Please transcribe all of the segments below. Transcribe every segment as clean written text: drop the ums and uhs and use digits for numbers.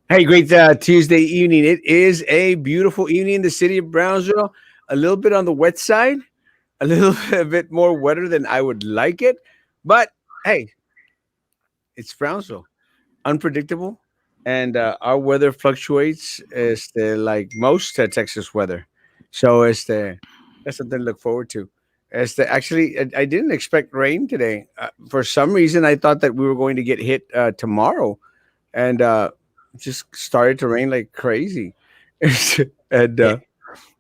Hey, great Tuesday evening. It is a beautiful evening in the city of Brownsville. A little bit on the wet side, a little bit more wetter than I would like it. But hey, it's Brownsville. Unpredictable. And our weather fluctuates like most Texas weather. So that's something to look forward to. Actually, I didn't expect rain today. For some reason, I thought that we were going to get hit tomorrow and just started to rain like crazy, and Eh,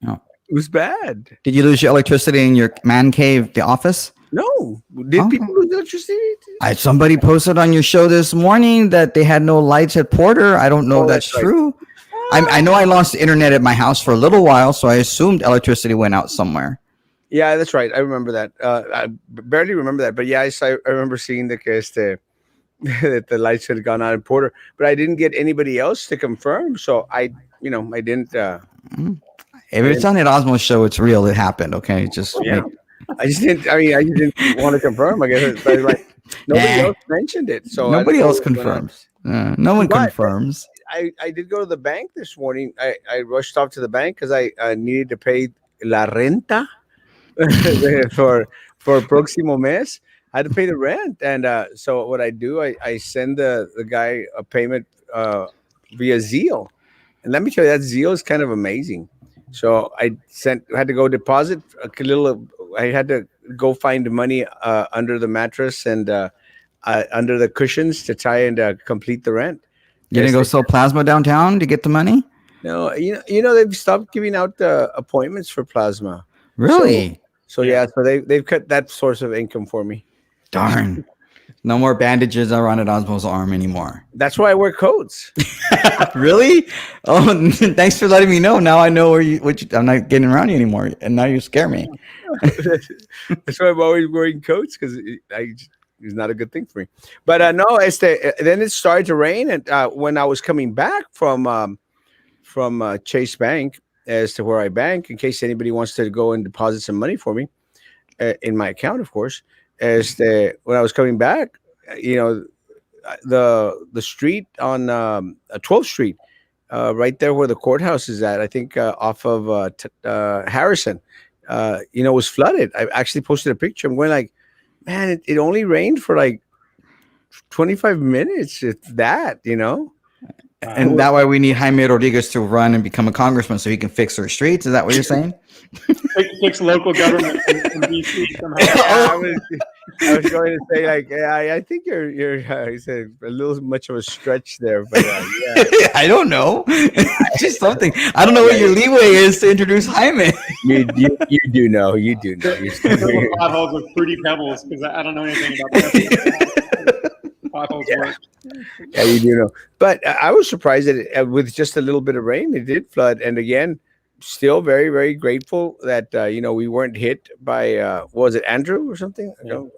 oh. it was bad. Did you lose your electricity in your man cave, the office? No, did Okay. people lose electricity? Somebody posted on your show this morning that they had no lights at Porter. I don't know if Oh, that's that's right. true. I know I lost the internet at my house for a little while, so I assumed electricity went out somewhere. Yeah, that's right. I remember that. I barely remember that, but yeah, I remember seeing that the lights had gone out in Porter, but I didn't get anybody else to confirm. So I didn't. Mm. If I it's didn't. on the Erasmo show, it's real. It happened. Okay, just Yeah, make. I just didn't. I mean, I just didn't want to confirm. I guess, but like nobody Nah, else mentioned it, so I don't nobody know else what went on. confirms. No one But confirms. I did go to the bank this morning. I rushed off to the bank because I needed to pay la renta for próximo mes. I had to pay the rent, and so what I do, I send the guy a payment via Zeal, and let me tell you that Zeal is kind of amazing. So had to go deposit a little. I had to go find money under the mattress and under the cushions to try and complete the rent. You didn't go sell plasma downtown to get the money? No, they've stopped giving out appointments for plasma. So Really? so yeah, so they've cut that source of income for me. Darn. No more bandages around Erasmo's arm anymore. That's why I wear coats. Really? Oh, thanks for letting me know. Now I know I'm not getting around you anymore, and now you scare me. That's why I'm always wearing coats because it's not a good thing for me. But no, then it started to rain, and when I was coming back from Chase Bank as to where I bank, in case anybody wants to go and deposit some money for me in my account, of course. When I was coming back, you know, the street on 12th Street, right there where the courthouse is at, I think off of Harrison, was flooded. I actually posted a picture. I'm going like, man, it only rained for like 25 minutes. It's that. And that way we need Jaime Rodriguez to run and become a congressman so he can fix our streets. Is that what you're saying? Fix local government in DC somehow. Yeah, I was going to say like, yeah, I think you're you said a little much of a stretch there, but yeah. I don't know. Just something. I don't know what your leeway is to introduce Jaime. You do know. You do know. Fill the potholes with fruity pebbles because I don't know anything about that. Potholes Yeah. work. Yeah, you do know. But I was surprised that with just a little bit of rain, it did flood. And again, still very, very grateful that we weren't hit by what was it, Andrew or something? No,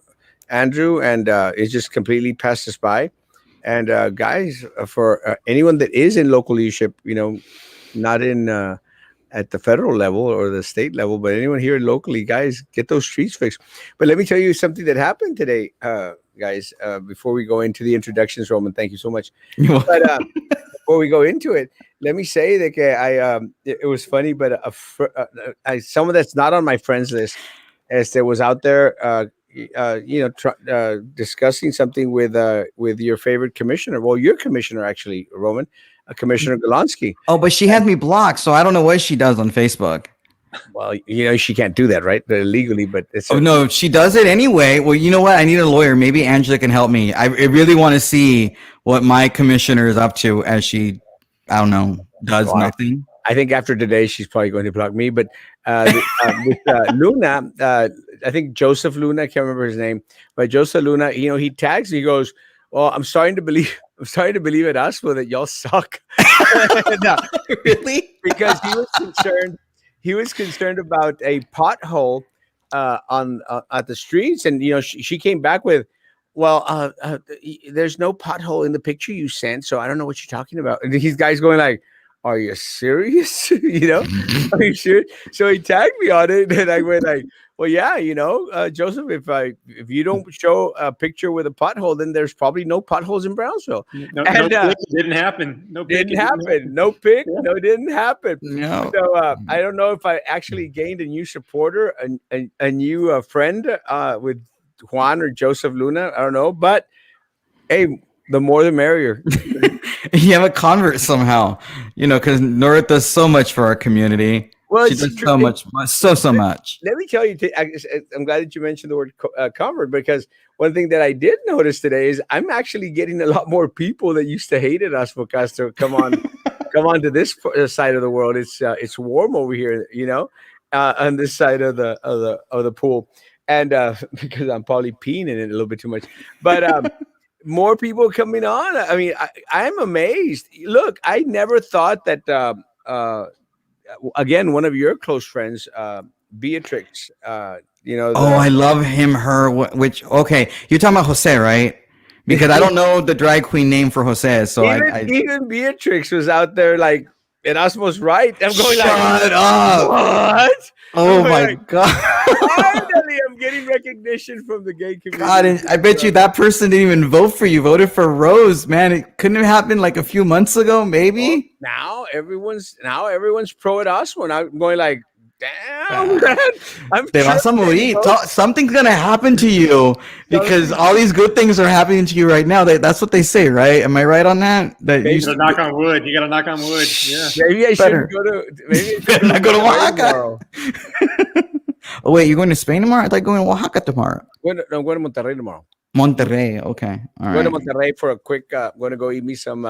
Andrew, and it just completely passed us by. And guys, for anyone that is in local leadership, not in at the federal level or the state level, but anyone here locally, guys, get those streets fixed. But let me tell you something that happened today, guys. Before we go into the introductions, Roman, thank you so much. But before we go into it, let me say that it was funny, but someone that's not on my friends list, as there was out there, discussing something with your favorite commissioner. Well, your commissioner actually, Roman, Commissioner Golonsky. Oh, but she has me blocked, so I don't know what she does on Facebook. Well, she can't do that, right? Legally, but it's no, she does it anyway. Well, you know what? I need a lawyer. Maybe Angela can help me. I really want to see what my commissioner is up to as she, I don't know, does nothing. I think after today, she's probably going to block me. But with Luna, I think Joseph Luna, I can't remember his name, but Joseph Luna, he tags me. He goes, "Well, I'm starting to believe at Erasmo that y'all suck." No, really? Because he was concerned about a pothole on at the streets, and she came back with, "Well, there's no pothole in the picture you sent, so I don't know what you're talking about." And these guys going like, "Are you serious? Are you serious?" So he tagged me on it, and I went like, Well, yeah, Joseph, if you don't show a picture with a pothole, then there's probably no potholes in Brownsville. No, And no pick, it didn't happen. No pick, didn't it happen. No pick. Yeah. No, it didn't happen. No. So I don't know if I actually gained a new supporter, a new friend with Juan or Joseph Luna. I don't know, but hey, the more the merrier. You have a convert somehow, because Nora does so much for our community. Well, She it's does true. so much, so much. Let me tell you, I'm glad that you mentioned the word convert, because one thing that I did notice today is I'm actually getting a lot more people that used to hate Erasmo Castro come on to this side of the world. It's warm over here, on this side of the pool, and because I'm probably peeing in it a little bit too much, but more people coming on. I mean, I'm amazed. Look, I never thought that. Again, one of your close friends, Beatrix. Oh, I love him, her. Which okay, you're talking about Jose, right? Because I don't know the drag queen name for Jose, so even Beatrix was out there like Erasmo's right. I'm going shut up. What? Oh my god! Finally, I'm getting recognition from the gay community. God, and I bet you that person didn't even vote for you. Voted for Rose, man. It couldn't have happened like a few months ago, maybe. Now everyone's pro Erasmo, and I'm going like, damn, man. Te vas a morir. Something's gonna happen to you because all these good things are happening to you right now. That's what they say, right? Am I right on that? That You gotta knock on wood. You gotta knock on wood. Yeah. Maybe I should go to. Maybe I should go to Oaxaca. Oh wait, you're going to Spain tomorrow? I thought you're going to Oaxaca tomorrow. I'm going to Monterrey tomorrow. Monterrey, okay. All right. I'm going to Monterrey for a quick. I'm going to go eat me some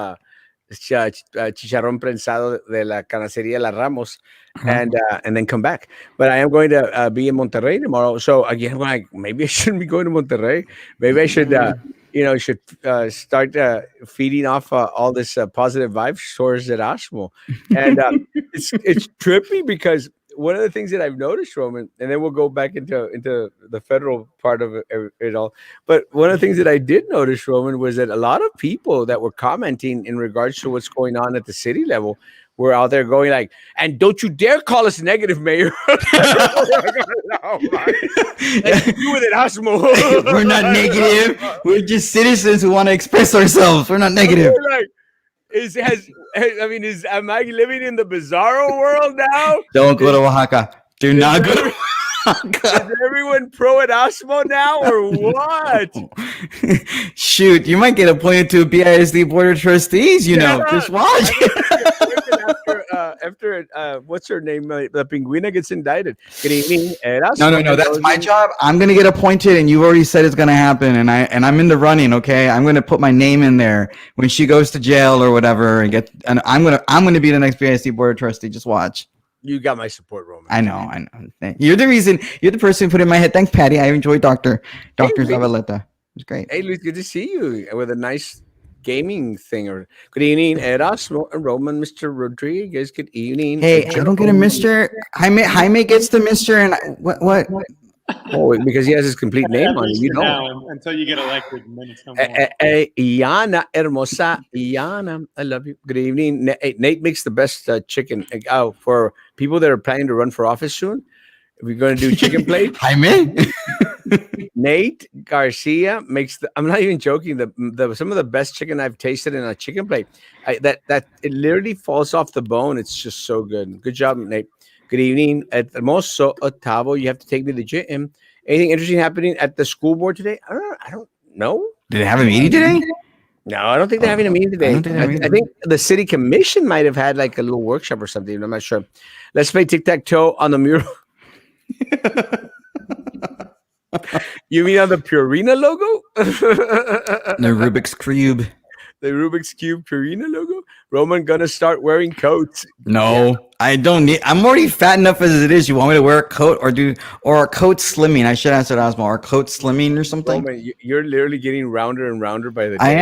chicharrón prensado de la canacería La Ramos, and then come back. But I am going to be in Monterrey tomorrow. So again, like maybe I shouldn't be going to Monterrey. Maybe I should, start feeding off all this positive vibes towards Erasmo. And it's trippy because one of the things that I've noticed, Roman, and then we'll go back into the federal part of it all. But one of the things that I did notice, Roman, was that a lot of people that were commenting in regards to what's going on at the city level were out there going like, and don't you dare call us negative, Mayor. Oh, to do with it, Osmo. We're not negative. We're just citizens who want to express ourselves. We're not negative. Am I living in the bizarro world now? Don't go to Oaxaca. Do not go to Oaxaca. Is everyone pro Erasmo now or what? Shoot, you might get appointed to BISD Board of Trustees, just watch. After what's her name? The Penguina gets indicted. Good evening, Erasmo. No, that's my job. I'm gonna get appointed, and you already said it's gonna happen, and I'm in the running. Okay, I'm gonna put my name in there when she goes to jail or whatever, and I'm gonna be the next BISD Board of Trustee. Just watch. You got my support, Roman. I know. You're the reason. You're the person who put in my head. Thanks, Patty. I enjoyed Dr. Zavaleta. It's great. Hey, Luis, good to see you with a nice gaming thing. Or good evening, Erasmo and Roman, Mr. Rodriguez. Good evening. Hey, I don't get a Mr. Jaime gets the Mr. And what? Oh, because he has his complete name on it. You know, until you get elected, and then it's Iana, hermosa, Iana, I love you. Good evening. Nate makes the best chicken. For people that are planning to run for office soon, we're going to do chicken plate. Jaime? Nate Garcia makes I'm not even joking. Some of the best chicken I've tasted in a chicken plate. That it literally falls off the bone. It's just so good. Good job, Nate. Good evening, Hermoso Otavo. You have to take me to the gym. Anything interesting happening at the school board today? I don't know. Did they have a meeting today? No, I don't think they're having a meeting today. I think the city commission might have had like a little workshop or something. I'm not sure. Let's play tic-tac-toe on the mural. You mean on the Purina logo? The Rubik's Cube. The Rubik's Cube Purina logo? Roman gonna start wearing coats. No, I don't need. I'm already fat enough as it is. You want me to wear a coat or a coat slimming? I should answer Osmo. Or coat slimming or something. Roman, you're literally getting rounder and rounder by the day. I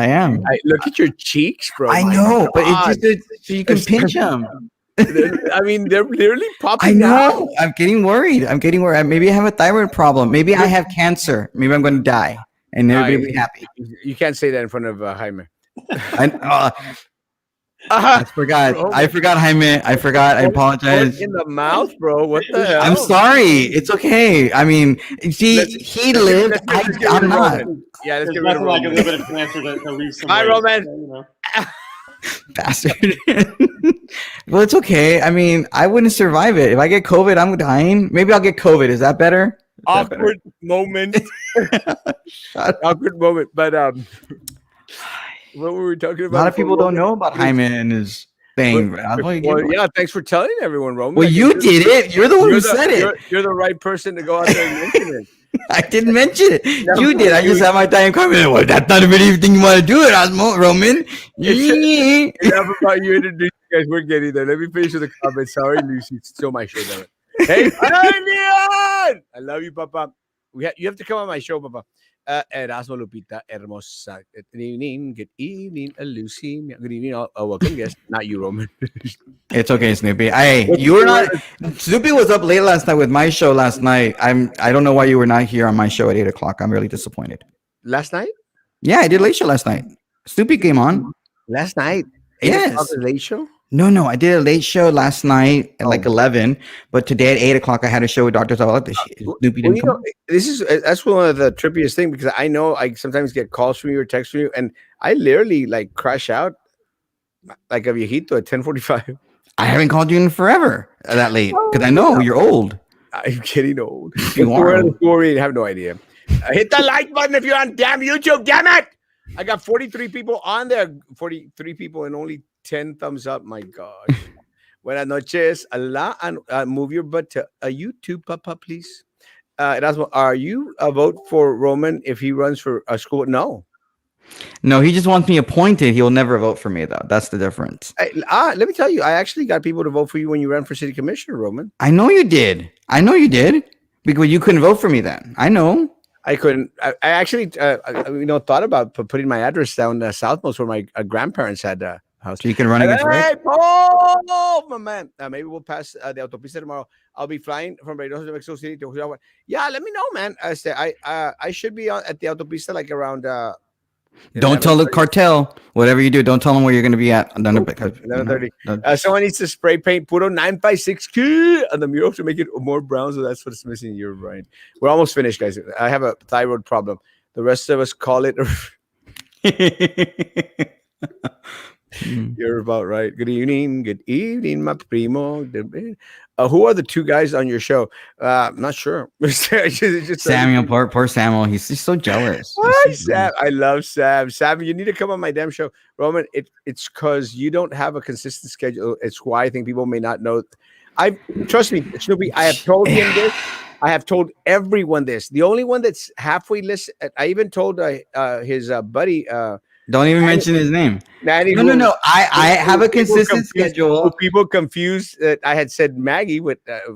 am. Look at your cheeks, bro. I know, but it's just so you can pinch them. I mean, they're literally popping. I know. Out. I'm getting worried. Maybe I have a thyroid problem. Maybe I have cancer. Maybe I'm going to die, and everybody will be happy. You can't say that in front of Jaime. I forgot. I forgot, Jaime. I forgot. I apologize. In the mouth, bro. What the hell? I'm sorry. It's okay. I mean, see, he lived. I'm not. Yeah, let's There's get rid of nothing like a Roman. little bit of cancer to leave some. Hi, weight, Roman. you know. Bastard. Well, it's okay. I mean, I wouldn't survive it. If I get COVID, I'm dying. Maybe I'll get COVID. Is that better? Awkward moment. Awkward moment. But what were we talking about? A lot of people don't know about Jaime and his thing. Well, yeah, thanks for telling everyone, Roman. Well, you did it. You're the one who said it. You're the right person to go out there and mention it. I didn't mention it. You did. I just had my time coming. Well, that's not really anything you want to do, Erasmo, Roman. Enough about you introducing you guys. We're getting there. Let me finish with the comments. Sorry, Lucy. It's still my show, damn it. Hey, Leon! I love you, Papa. You have to come on my show, Papa. Erasmo, Lupita, Hermosa. Good evening, Lucy. Good evening, welcome guest. Not you, Roman. It's okay, Snoopy. You were not. Snoopy was up late last night with my show last night. I don't know why you were not here on my show at 8:00. I'm really disappointed. Last night? Yeah, I did late show last night. Snoopy came on. Last night? Yes. Late show? No. I did a late show last night at like 11, but today at 8:00 I had a show with Dr. Zavala. Snoopy didn't come. That's one of the trippiest things because I know I sometimes get calls from you or texts from you, and I literally like crash out like a viejito at 10:45. I haven't called you in forever that late because I know you're old. I'm getting old. You are old. I have no idea. Hit the like button if you're on damn YouTube. Damn it! I got 43 people on there. 43 people and only 10 thumbs up. My gosh. Buenas noches. Allah, and move your butt to a YouTube, Papa, please. Erasmo, are you a vote for Roman if he runs for a school? No. No, he just wants me appointed. He'll never vote for me, though. That's the difference. Let me tell you, I actually got people to vote for you when you ran for city commissioner, Roman. I know you did. Because you couldn't vote for me then. I know. I couldn't. I actually, thought about putting my address down Southmost where my grandparents had a house. So you can run against Hey, Paul, my man. Maybe we'll pass the autopista tomorrow. I'll be flying from Reynosa to Mexico City to Chihuahua. Yeah, let me know, man. I should be at the autopista like around. Don't tell the cartel. Whatever you do, don't tell them where you're going to be at. 11:30. Someone needs to spray paint Puro 956 on the mural to make it more brown. So that's what's missing. You're right. We're almost finished, guys. I have a thyroid problem. The rest of us call it. You're about right. Good evening, my primo. Who are the two guys on your show? I'm not sure. just Samuel, poor Samuel. He's so jealous. Hi, Sam. I love Sam. Sam, you need to come on my damn show. Roman, it's because you don't have a consistent schedule. It's why I think people may not know. Trust me, Snoopy, I have told him this. I have told everyone this. The only one that's halfway listened, I even told his buddy. Don't even mention his name. Manny, No. I have a consistent schedule. People confused that I had said Maggie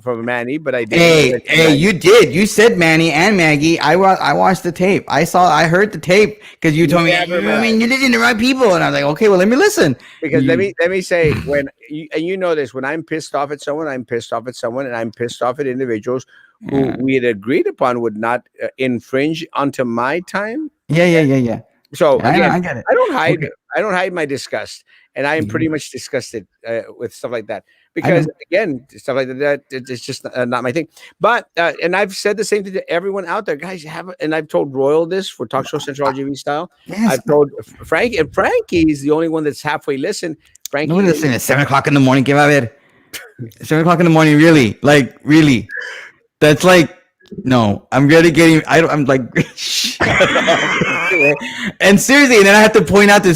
from Manny, but I didn't. Hey, you did. You said Manny and Maggie. I watched the tape. I heard the tape because you told me. I mean, you didn't right people, and I was like, okay, well, let me listen. Because let me say when you know this, when I'm pissed off at someone, I'm pissed off at someone, and I'm pissed off at individuals who we had agreed upon would not infringe onto my time. Yeah. So again, I get it. I don't hide. Okay. I don't hide my disgust, and I am pretty much disgusted with stuff like that because again, stuff like that it's just not my thing. But and I've said the same thing to everyone out there, guys. And I've told Royal this for Talk Show Central RGV style. Yes. I've told Frank, and Frankie's the only one that's halfway listened. Frankie, no, listen at 7:00 in the morning. Que va a ver? 7:00 in the morning, really? That's like. No, I'm really getting. I'm like, and seriously, and then I have to point out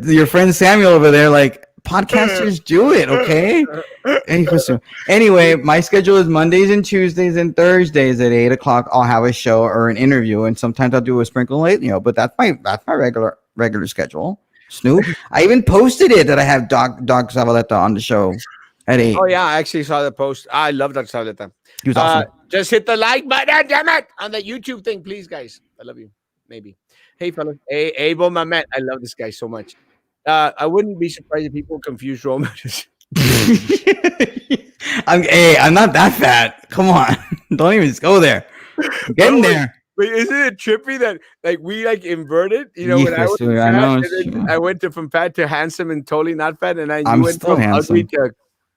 your friend Samuel over there. Like, podcasters do it, okay? Anyway, my schedule is Mondays and Tuesdays and Thursdays at 8:00. I'll have a show or an interview, and sometimes I'll do a sprinkle late. But that's my regular schedule. Snoop, I even posted it that I have Doc Zavaleta on the show at 8. Oh yeah, I actually saw the post. I love Doc Zavaleta. He was awesome. Just hit the like button, damn it, on the YouTube thing, please, guys. I love you. Maybe. Hey, fellas. Hey, Abel, my man. I love this guy so much. I wouldn't be surprised if people confuse Roman. I'm not that fat. Come on. Don't even go there. I'm getting there. But isn't it trippy that like we like inverted? You know, when I was I fat, know. and then I went from fat to handsome and totally not fat, and then you I'm went still from ugly handsome. to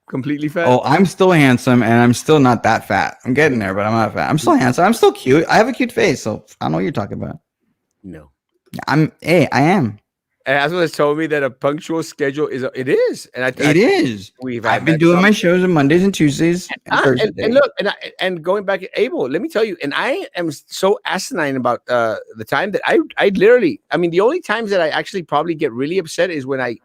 completely fat. Oh, I'm still handsome, and I'm still not that fat. I'm getting there, but I'm not fat. I'm still handsome. I'm still cute. I have a cute face, so I don't know what you're talking about. No. I am. And Asma has told me that a punctual schedule it is, and It is. I've been doing my shows on Mondays and Tuesdays and Thursdays. And look, and going back, Abel, let me tell you, and I am so asinine about the time that I literally, I mean, the only times that I actually probably get really upset is when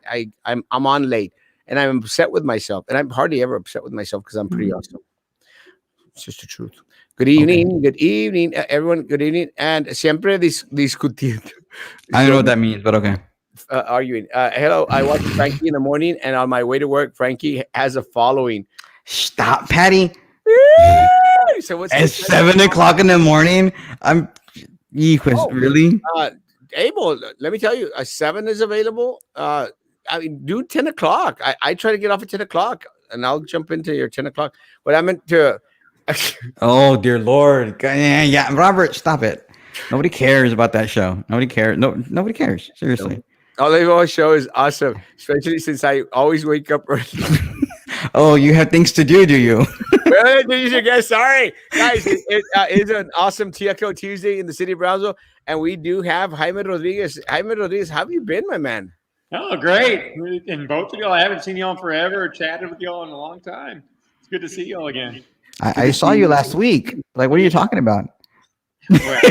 I'm on late, and I'm upset with myself, and I'm hardly ever upset with myself because I'm pretty awesome. It's just the truth. Good evening, good evening, everyone. Good evening, and siempre discutiendo. I don't know what that means, but okay. Arguing. Hello, I watch Frankie in the morning, and on my way to work, Frankie has a following. Stop, Patty. So what's At 7 o'clock in the morning? I'm really? Abel, let me tell you, 7 is available. I mean, do 10 o'clock. I try to get off at 10 o'clock, and I'll jump into your 10 o'clock. But I meant to. Oh dear Lord! Yeah, Robert, stop it. Nobody cares about that show. Nobody cares. No, nobody cares. Seriously. Olivo's show is awesome, especially since I always wake up early. Oh, you have things to do you? Sorry, guys. It is an awesome TXO Tuesday in the city of Brownsville, and we do have Jaime Rodriguez. Jaime Rodriguez, how have you been, my man? Oh, great. And both of y'all, I haven't seen y'all in forever, chatted with y'all in a long time. It's good to see y'all again. I saw you last week. Like, what are you talking about? Well,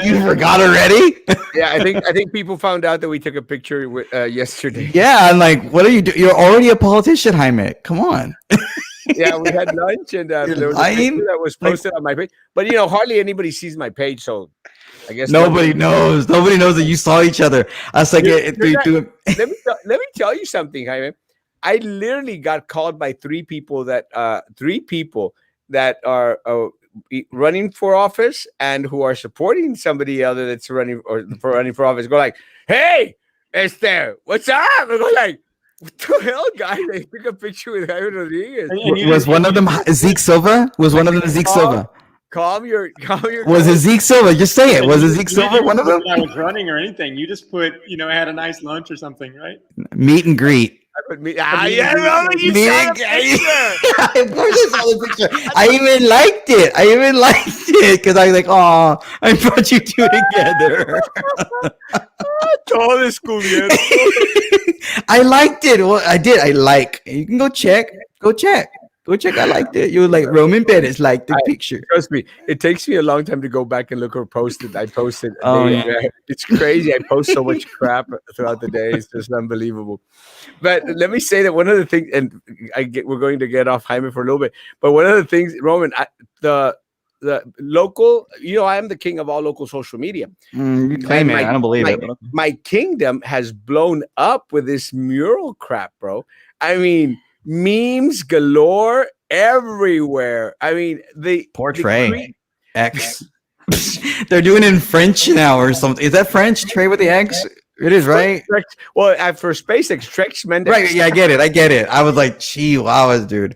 you forgot already? Yeah, I think people found out that we took a picture yesterday. Yeah, I'm like, what are you doing? You're already a politician, Jaime. Come on. Yeah, we had lunch, and there was a picture that was posted on my page. But you know, hardly anybody sees my page, so I guess nobody knows. Nobody knows that you saw each other. I was like, let me tell you something, Jaime. I literally got called by three people that are running for office and who are supporting somebody other that's running for office. Go like, hey, Esther, what's up? I go like, what the hell, guys? I took a picture with Jaime Rodriguez. Was one of them Zeke Silva? Was one of them Zeke Silva? Calm your. Was it Zeke Silva? Just say it. Was it Zeke Silva? One of them? I was running or anything. You just put, had a nice lunch or something, right? Meet and greet. Yeah, Roman, you saw the picture. Of course I saw the picture. I even liked it because I was like, oh, I brought you two together. Todo descubierto. I liked it. Well, I did. You can go check. I liked it. You were like, Roman Perez liked the picture. Trust me, it takes me a long time to go back and look or post it. I posted. Yeah. It's crazy. I post so much crap throughout the day. It's just unbelievable. But let me say that one of the things, and we're going to get off Jaime for a little bit, but one of the things, Roman, the local, I am the king of all local social media. You claim it. I don't believe it. My kingdom has blown up with this mural crap, bro. I mean, memes galore everywhere. I mean, Portray X. They're doing it in French now or something. Is that French? Trey with the X? It is, right? Well, for SpaceX, Trex Mendes. Right, yeah, I get it. I was like, gee, wow, dude.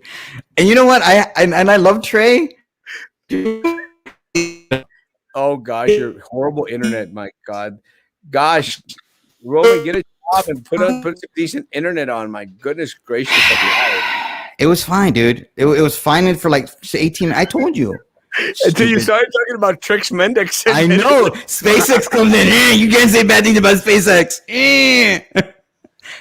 And you know what? I love Trey. Oh gosh, your horrible internet, my God. Gosh, Roman, get a job and put some decent internet on. My goodness gracious. It was fine, dude. It was fine for like 18. I told you. Until you started talking about Trex Mendes. I know. SpaceX comes in. You can't say bad things about SpaceX.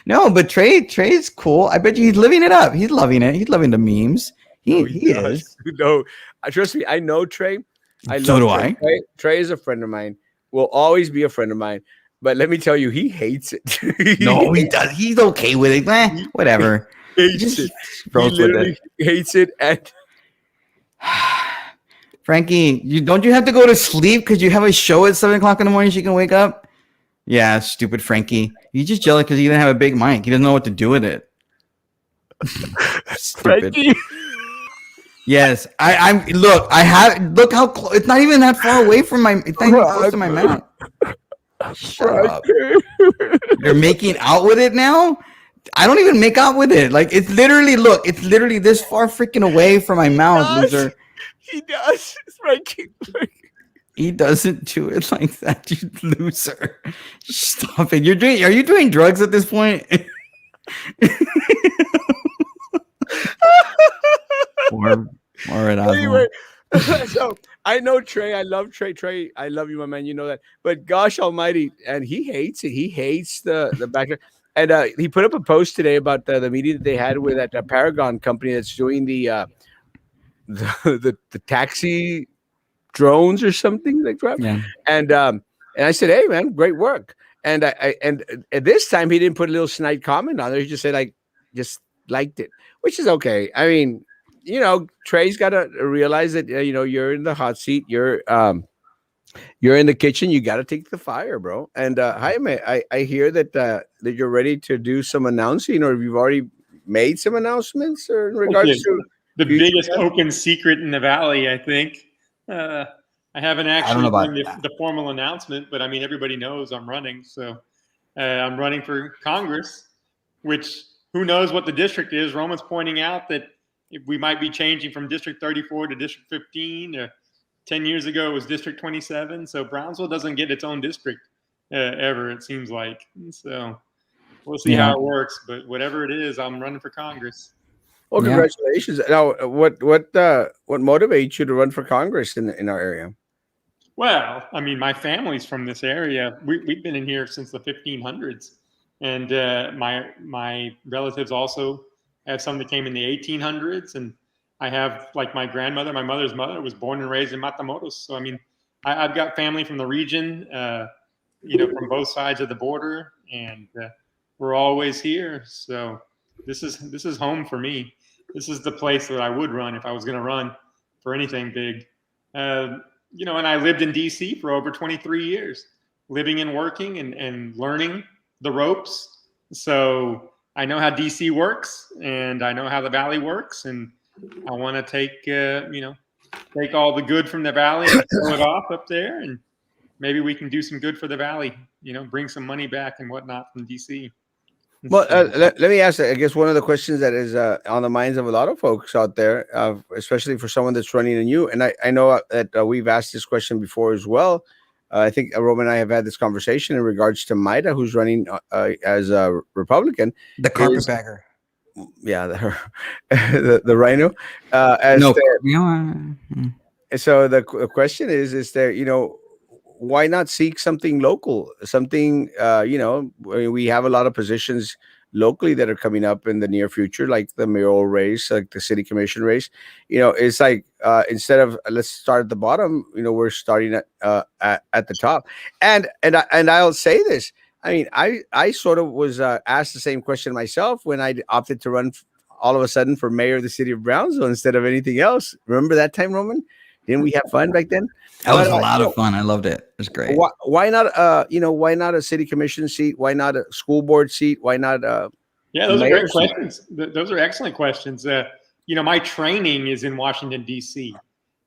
No, but Trey's cool. I bet you he's living it up. He's loving it. He's loving the memes. He is. No, trust me. I know Trey. So do I. Trey is a friend of mine. Will always be a friend of mine. But let me tell you, he hates it. No, he does. He's okay with it. Whatever. Hates it. And Frankie, don't you have to go to sleep because you have a show at 7 o'clock in the morning so you can wake up? Yeah, stupid Frankie. He's just jealous because he didn't have a big mic. He doesn't know what to do with it. Stupid. Frankie. Yes, look how close. It's not even that far away from my. It's not even close to my mouth. Shut up. You're making out with it now? I don't even make out with it. Like it's literally this far freaking away from my mouth, loser. He does. Frankie. He doesn't do it like that, you loser. Stop it. Are you doing drugs at this point? or Erasmo. Anyway, so I know Trey. I love Trey. Trey, I love you, my man. You know that. But gosh almighty, and he hates it. He hates the back. And he put up a post today about the meeting that they had with that Paragon company that's doing the taxi drones or something like that. Yeah. And I said, hey man, great work. And and at this time he didn't put a little snide comment on there. He just said like just liked it, which is okay. I mean, you know, Trey's got to realize that you know you're in the hot seat. You're in the kitchen. You got to take the fire, bro. And Jaime, I hear that that you're ready to do some announcing, or you've already made some announcements, or in regards to the biggest open secret in the valley. I think I haven't actually done the formal announcement, but I mean everybody knows I'm running. So I'm running for Congress, which who knows what the district is. Roman's pointing out that we might be changing from District 34 to District 15. 10 years ago, it was District 27. So Brownsville doesn't get its own district ever, it seems like. So we'll see how it works. But whatever it is, I'm running for Congress. Well, congratulations. Now, what motivates you to run for Congress in our area? Well, I mean, my family's from this area. We've been in here since the 1500s. And my relatives also have some that came in the 1800s, and I have like my grandmother, my mother's mother was born and raised in Matamoros. So I mean, I've got family from the region, you know, from both sides of the border, and we're always here. So this is home for me. This is the place that I would run if I was going to run for anything big. You know, and I lived in DC for over 23 years, living and working and learning the ropes. So I know how DC works, and I know how the Valley works, and I want to take take all the good from the Valley and throw it off up there, and maybe we can do some good for the Valley. You know, bring some money back and whatnot from DC. Well, let me ask. I guess one of the questions that is on the minds of a lot of folks out there, especially for someone that's running in you, and I know that we've asked this question before as well. I think Roman and I have had this conversation in regards to Maida, who's running as a Republican. The carpetbagger. Yeah, the rhino. So the question is there, you know, why not seek something local? Something, you know, we have a lot of positions locally that are coming up in the near future, like the mayoral race, like the city commission race. You know, it's like instead of let's start at the bottom, you know, we're starting at the top. And I'll say this. I mean, I sort of was asked the same question myself when I opted to run all of a sudden for mayor of the city of Brownsville instead of anything else. Remember that time, Roman? Didn't we have fun back then? That was a lot of fun. I loved it. It was great. Why not? You know, why not a city commission seat? Why not a school board seat? Why not? Yeah, those are great questions. Those are excellent questions. You know, my training is in Washington D.C.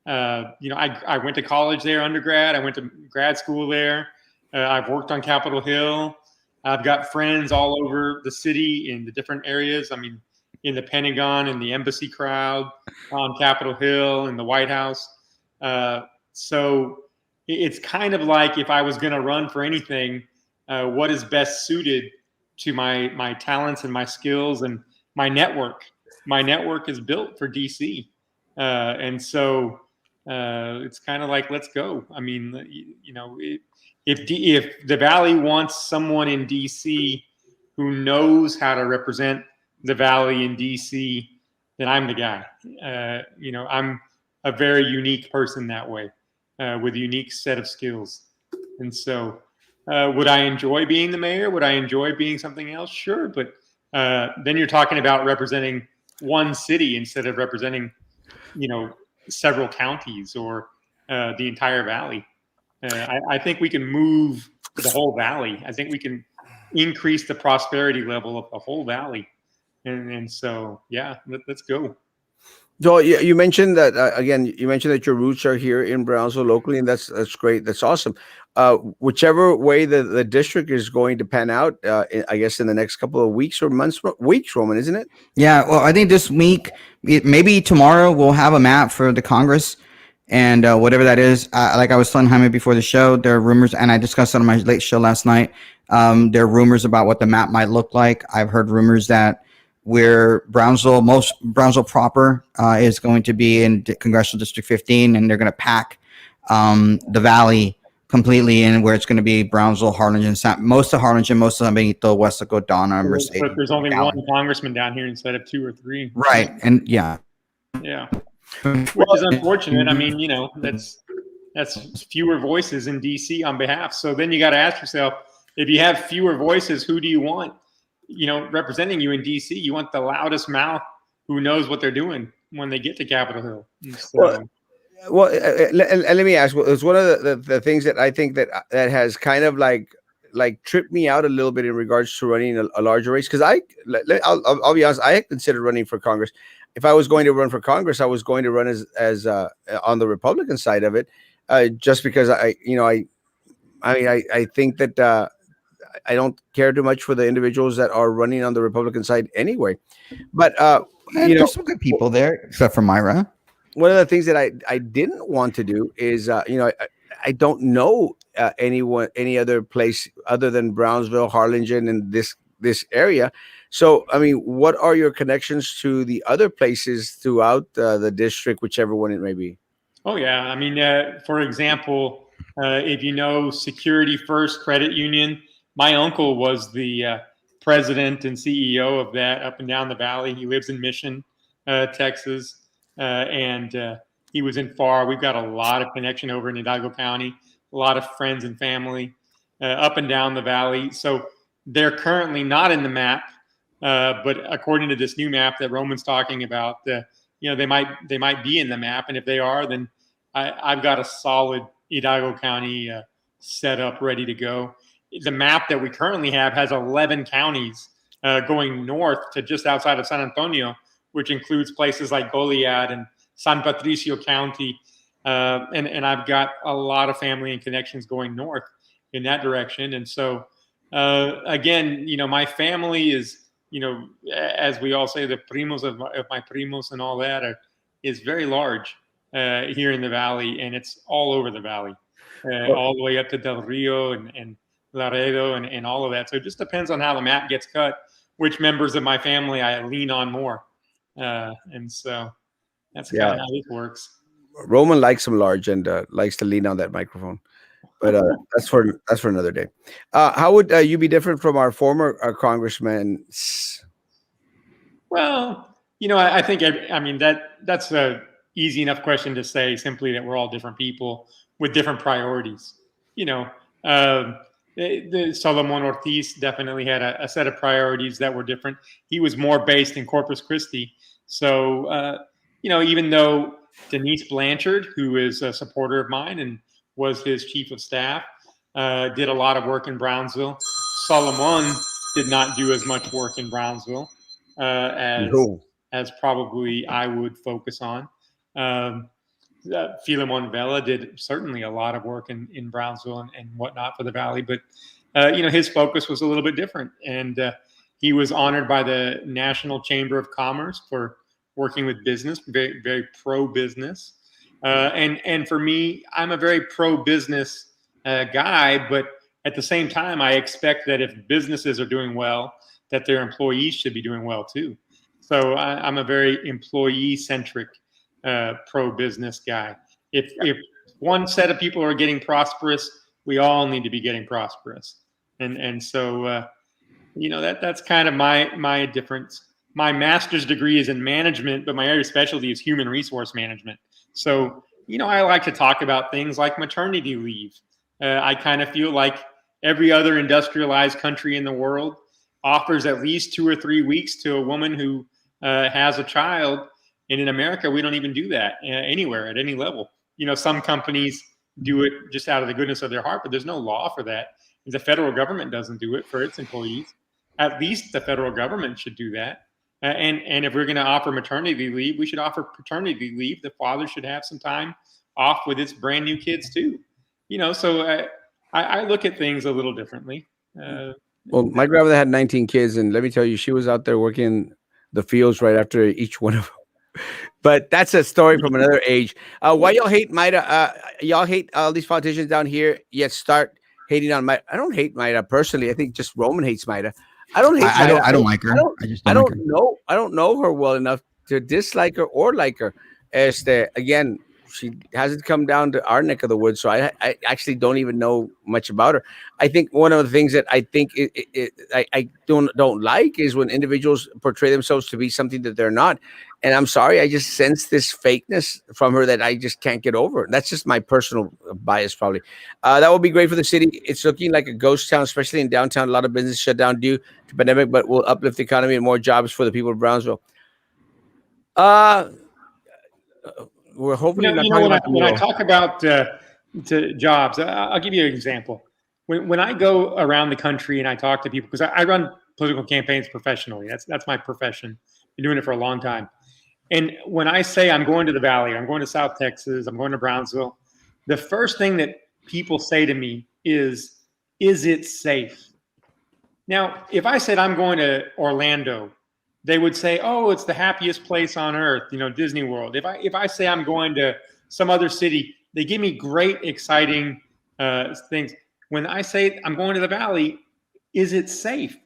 You know, I went to college there, undergrad. I went to grad school there. I've worked on Capitol Hill. I've got friends all over the city in the different areas. I mean, in the Pentagon, in the embassy crowd, on Capitol Hill, in the White House. So it's kind of like if I was going to run for anything, what is best suited to my talents and my skills and my network. My network is built for DC. And so it's kind of like, let's go. I mean, you know, if the Valley wants someone in DC who knows how to represent the Valley in DC, then I'm the guy. You know, I'm a very unique person that way, with a unique set of skills. And so would I enjoy being the mayor? Would I enjoy being something else? Sure. But then you're talking about representing one city instead of representing, you know, several counties or the entire Valley. I think we can move the whole Valley. I think we can increase the prosperity level of the whole Valley. And so, yeah, let's go. So you mentioned that again. You mentioned that your roots are here in Brownsville locally, and that's great. That's awesome. Whichever way the district is going to pan out, I guess in the next couple of weeks or months, Roman, isn't it? Yeah. Well, I think this week, maybe tomorrow, we'll have a map for the Congress, And whatever that is, like I was telling Jaime before the show, there are rumors, and I discussed it on my late show last night. There are rumors about what the map might look like. I've heard rumors that where Brownsville proper is going to be in Congressional District 15, and they're going to pack the valley completely in, where it's going to be Brownsville, Harlingen, most of Harlingen, most of San Benito, Westaco, Donna, Merced. But there's only one congressman down here instead of 2 or 3. Right, and yeah, which is unfortunate. I mean, that's fewer voices in DC on behalf. So then you got to ask yourself, if you have fewer voices, who do you want, representing you in DC? You want the loudest mouth who knows what they're doing when they get to Capitol Hill. So, well, let me ask. It's one of the things that I think that has kind of like tripped me out a little bit in regards to running a larger race, because I'll be honest, I considered running for Congress. If I was going to run for Congress, I was going to run as on the Republican side of it, just because I think that I don't care too much for the individuals that are running on the Republican side anyway. But there's some good people there, except for Myra. One of the things that I didn't want to do is I don't know any other place other than Brownsville, Harlingen, and this area. So, I mean, what are your connections to the other places throughout the district, whichever one it may be? Oh, yeah. I mean, for example, if you know Security First Credit Union, my uncle was the president and CEO of that up and down the valley. He lives in Mission, Texas, and he was in FAR. We've got a lot of connection over in Hidalgo County, a lot of friends and family up and down the valley. So they're currently not in the map, but according to this new map that Roman's talking about, they might be in the map. And if they are, then I've got a solid Hidalgo County set up, ready to go. The map that we currently have has 11 counties going north to just outside of San Antonio, which includes places like Goliad and San Patricio County. And I've got a lot of family and connections going north in that direction. And so, again, my family is, as we all say, the primos of my primos and all that is very large here in the valley, and it's all over the valley, all the way up to Del Rio and Laredo and all of that. So it just depends on how the map gets cut, which members of my family I lean on more. And so that's kind of how this works. Roman likes them large and likes to lean on that microphone, but that's for another day. How would you be different from our former congressman? Well, I think that's a easy enough question to say, simply that we're all different people with different priorities. The Solomon Ortiz definitely had a set of priorities that were different. He was more based in Corpus Christi. So, even though Denise Blanchard, who is a supporter of mine and was his chief of staff, did a lot of work in Brownsville, Solomon did not do as much work in Brownsville as probably I would focus on. Philemon Vela did certainly a lot of work in Brownsville and whatnot for the valley, but his focus was a little bit different, and he was honored by the National Chamber of Commerce for working with business, very, very pro-business. And for me, I'm a very pro-business guy, but at the same time, I expect that if businesses are doing well, that their employees should be doing well too. So I'm a very employee-centric pro-business guy. If one set of people are getting prosperous, we all need to be getting prosperous. And so, that's kind of my difference. My master's degree is in management, but my area of specialty is human resource management. So, I like to talk about things like maternity leave. I kind of feel like every other industrialized country in the world offers at least 2 or 3 weeks to a woman who has a child. And in America, we don't even do that anywhere at any level. Some companies do it just out of the goodness of their heart, but there's no law for that. The federal government doesn't do it for its employees. At least the federal government should do that. And if we're going to offer maternity leave, we should offer paternity leave. The father should have some time off with his brand new kids too. So I look at things a little differently. Well, my grandmother had 19 kids, and let me tell you, she was out there working the fields right after each one of them. But that's a story from another age. Why y'all hate Maida? Y'all hate all these politicians down here, yet start hating on Maida. I don't hate Maida personally. I think just Roman hates Maida. I don't hate Maida. I don't like her. I just don't like her. I don't know her well enough to dislike her or like her. Again, she hasn't come down to our neck of the woods, so I actually don't even know much about her. I think one of the things that I think I don't like is when individuals portray themselves to be something that they're not. And I'm sorry, I just sense this fakeness from her that I just can't get over. That's just my personal bias, probably. That would be great for the city. It's looking like a ghost town, especially in downtown. A lot of business shut down due to pandemic, but will uplift the economy and more jobs for the people of Brownsville. We're hopefully when I talk about to jobs, I'll give you an example. When I go around the country and I talk to people, because I run political campaigns professionally. That's my profession. Been doing it for a long time. And when I say I'm going to the Valley, I'm going to South Texas, I'm going to Brownsville, the first thing that people say to me is it safe? Now, if I said I'm going to Orlando, they would say, oh, it's the happiest place on earth, Disney World. If I say I'm going to some other city, they give me great, exciting things. When I say I'm going to the Valley, is it safe?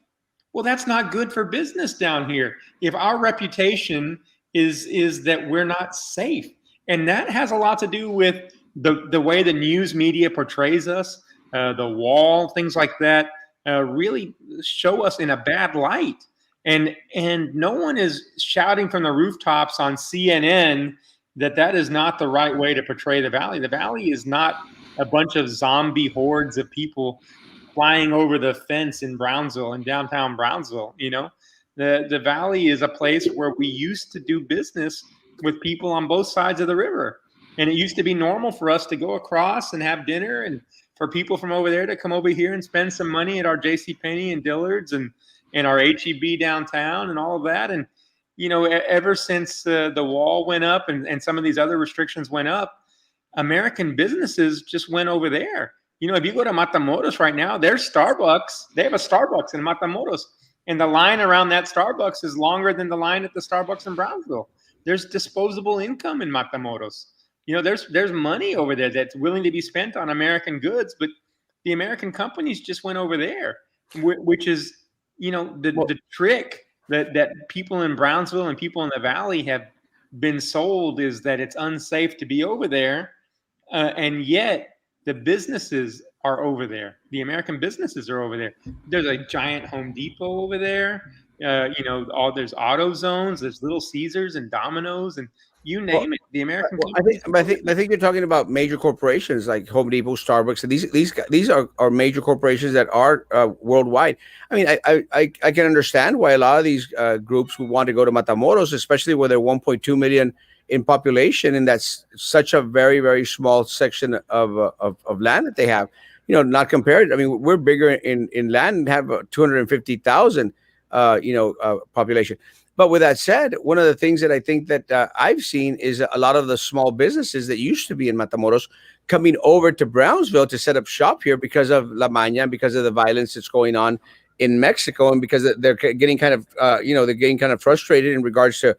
Well, that's not good for business down here. If our reputation is that we're not safe, and that has a lot to do with the way the news media portrays us, the wall, things like that, really show us in a bad light. And no one is shouting from the rooftops on CNN that is not the right way to portray the Valley. The Valley is not a bunch of zombie hordes of people flying over the fence in Brownsville, in downtown Brownsville. The Valley is a place where we used to do business with people on both sides of the river. And it used to be normal for us to go across and have dinner, and for people from over there to come over here and spend some money at our JCPenney and Dillard's and our HEB downtown and all of that. And, ever since the wall went up and some of these other restrictions went up, American businesses just went over there. If you go to Matamoros right now, there's Starbucks. They have a Starbucks in Matamoros. And the line around that Starbucks is longer than the line at the Starbucks in Brownsville. There's disposable income in Matamoros. There's money over there that's willing to be spent on American goods, but the American companies just went over there, which is, the trick that people in Brownsville and people in the Valley have been sold is that it's unsafe to be over there. And yet the businesses are over there. The American businesses are over there. There's a giant Home Depot over there. There's AutoZones, there's Little Caesars and Domino's and you name it. The American. I think you're talking about major corporations like Home Depot, Starbucks, and these are major corporations that are worldwide. I mean, I can understand why a lot of these groups would want to go to Matamoros, especially where they're 1.2 million in population, and that's such a very, very small section of land that they have. Not compared. I mean, we're bigger in land and have 250,000 population. But with that said, one of the things that I think that I've seen is a lot of the small businesses that used to be in Matamoros coming over to Brownsville to set up shop here because of La Maña, because of the violence that's going on in Mexico, and because they're getting kind of frustrated in regards to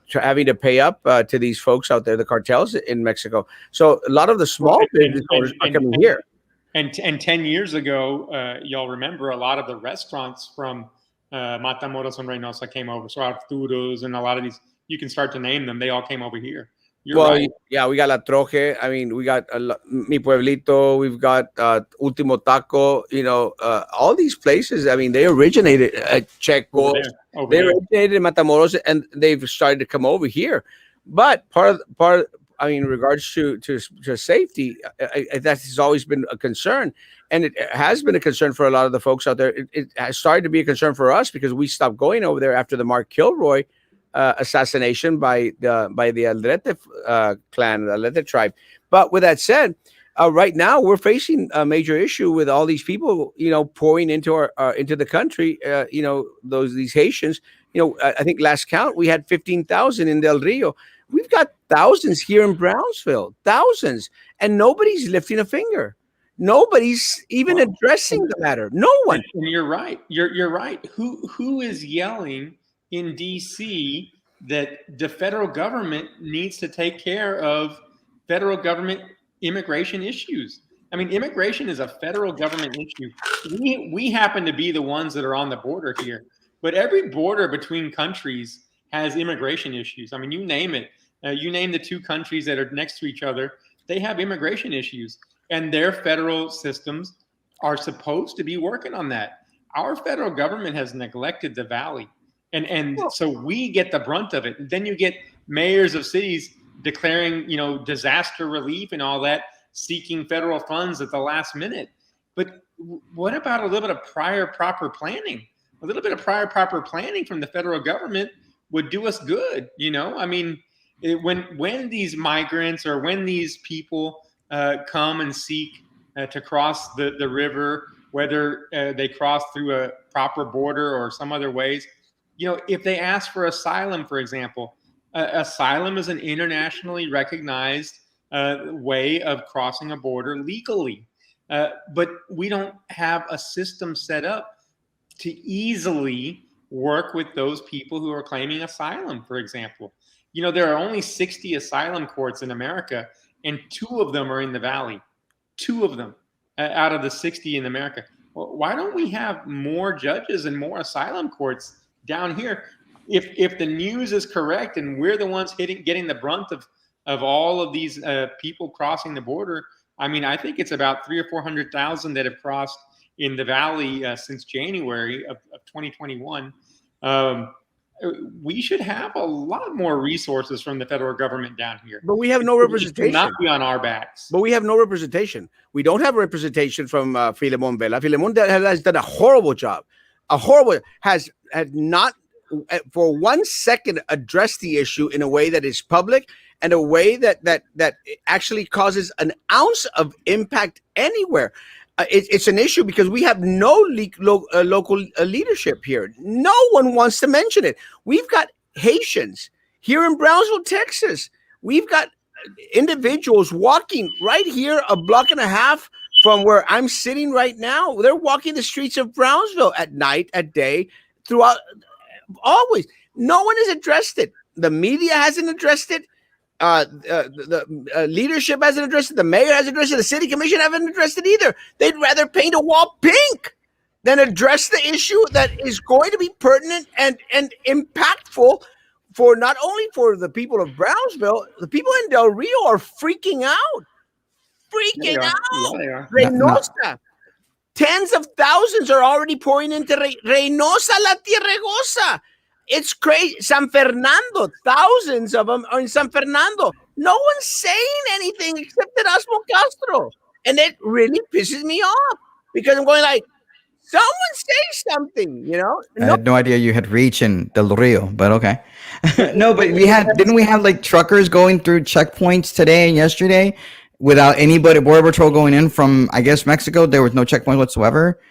having to pay up to these folks out there, the cartels in Mexico. So a lot of the small business owners are coming here. And 10 years ago, y'all remember a lot of the restaurants from Matamoros and Reynosa came over. So Arturo's and a lot of these, you can start to name them. They all came over here. Right. Yeah, we got La Troje. I mean, we got Mi Pueblito. We've got Último Taco. All these places. I mean, they originated at Checo. They originated in Matamoros, and they've started to come over here. But part. I mean, in regards to safety, that has always been a concern, and it has been a concern for a lot of the folks out there. It has started to be a concern for us because we stopped going over there after the Mark Kilroy assassination by the Aldrete clan, the Aldrete tribe. But with that said, right now we're facing a major issue with all these people, pouring into into the country. These Haitians. I think last count we had 15,000 in Del Rio. We've got thousands here in Brownsville, thousands, and nobody's lifting a finger. Nobody's even addressing the matter. No one. And you're right. You're right. Who is yelling in D.C. that the federal government needs to take care of federal government immigration issues. I mean, immigration is a federal government issue. We happen to be the ones that are on the border here, but every border between countries has immigration issues. I mean, you name it. You name the two countries that are next to each other, they have immigration issues, and their federal systems are supposed to be working on that. Our federal government has neglected the Valley. And so we get the brunt of it. Then you get mayors of cities declaring, disaster relief and all that, seeking federal funds at the last minute. But what about a little bit of prior proper planning? A little bit of prior proper planning from the federal government would do us good. I mean, when these migrants or when these people come and seek to cross the river, whether they cross through a proper border or some other ways, if they ask for asylum, for example, asylum is an internationally recognized way of crossing a border legally. But we don't have a system set up to easily work with those people who are claiming asylum, for example. There are only 60 asylum courts in America, and 2 of them are in the Valley. 2 of them out of the 60 in America. Well, why don't we have more judges and more asylum courts down here? If the news is correct and we're the ones getting the brunt of all of these people crossing the border, I mean, I think it's about 300,000 or 400,000 that have crossed in the Valley since January of 2021. We should have a lot more resources from the federal government down here. But we have no representation. Not be on our backs. But we have no representation. We don't have representation from Filemon Vela. Filemon has done a horrible job. Has not for 1 second addressed the issue in a way that is public and a way that actually causes an ounce of impact anywhere. It's an issue because we have no local leadership here. No one wants to mention it. We've got Haitians here in Brownsville, Texas. We've got individuals walking right here a block and a half from where I'm sitting right now. They're walking the streets of Brownsville at night, at day, throughout, always. No one has addressed it. The media hasn't addressed it. The leadership hasn't addressed it. The mayor hasn't addressed it. The city commission haven't addressed it either. They'd rather paint a wall pink than address the issue that is going to be pertinent and impactful for not only for the people of Brownsville, the people in Del Rio are freaking out. Freaking out. Yeah, they are. Reynosa. Tens of thousands are already pouring into Reynosa, La Tierregosa. It's crazy. San Fernando, thousands of them are in San Fernando. No one's saying anything except Erasmo Castro. And it really pisses me off because I'm going like, someone say something, I had no idea you had reach in Del Rio, but okay. No, but didn't we have like truckers going through checkpoints today and yesterday without anybody, Border Patrol going in from, I guess, Mexico? There was no checkpoint whatsoever.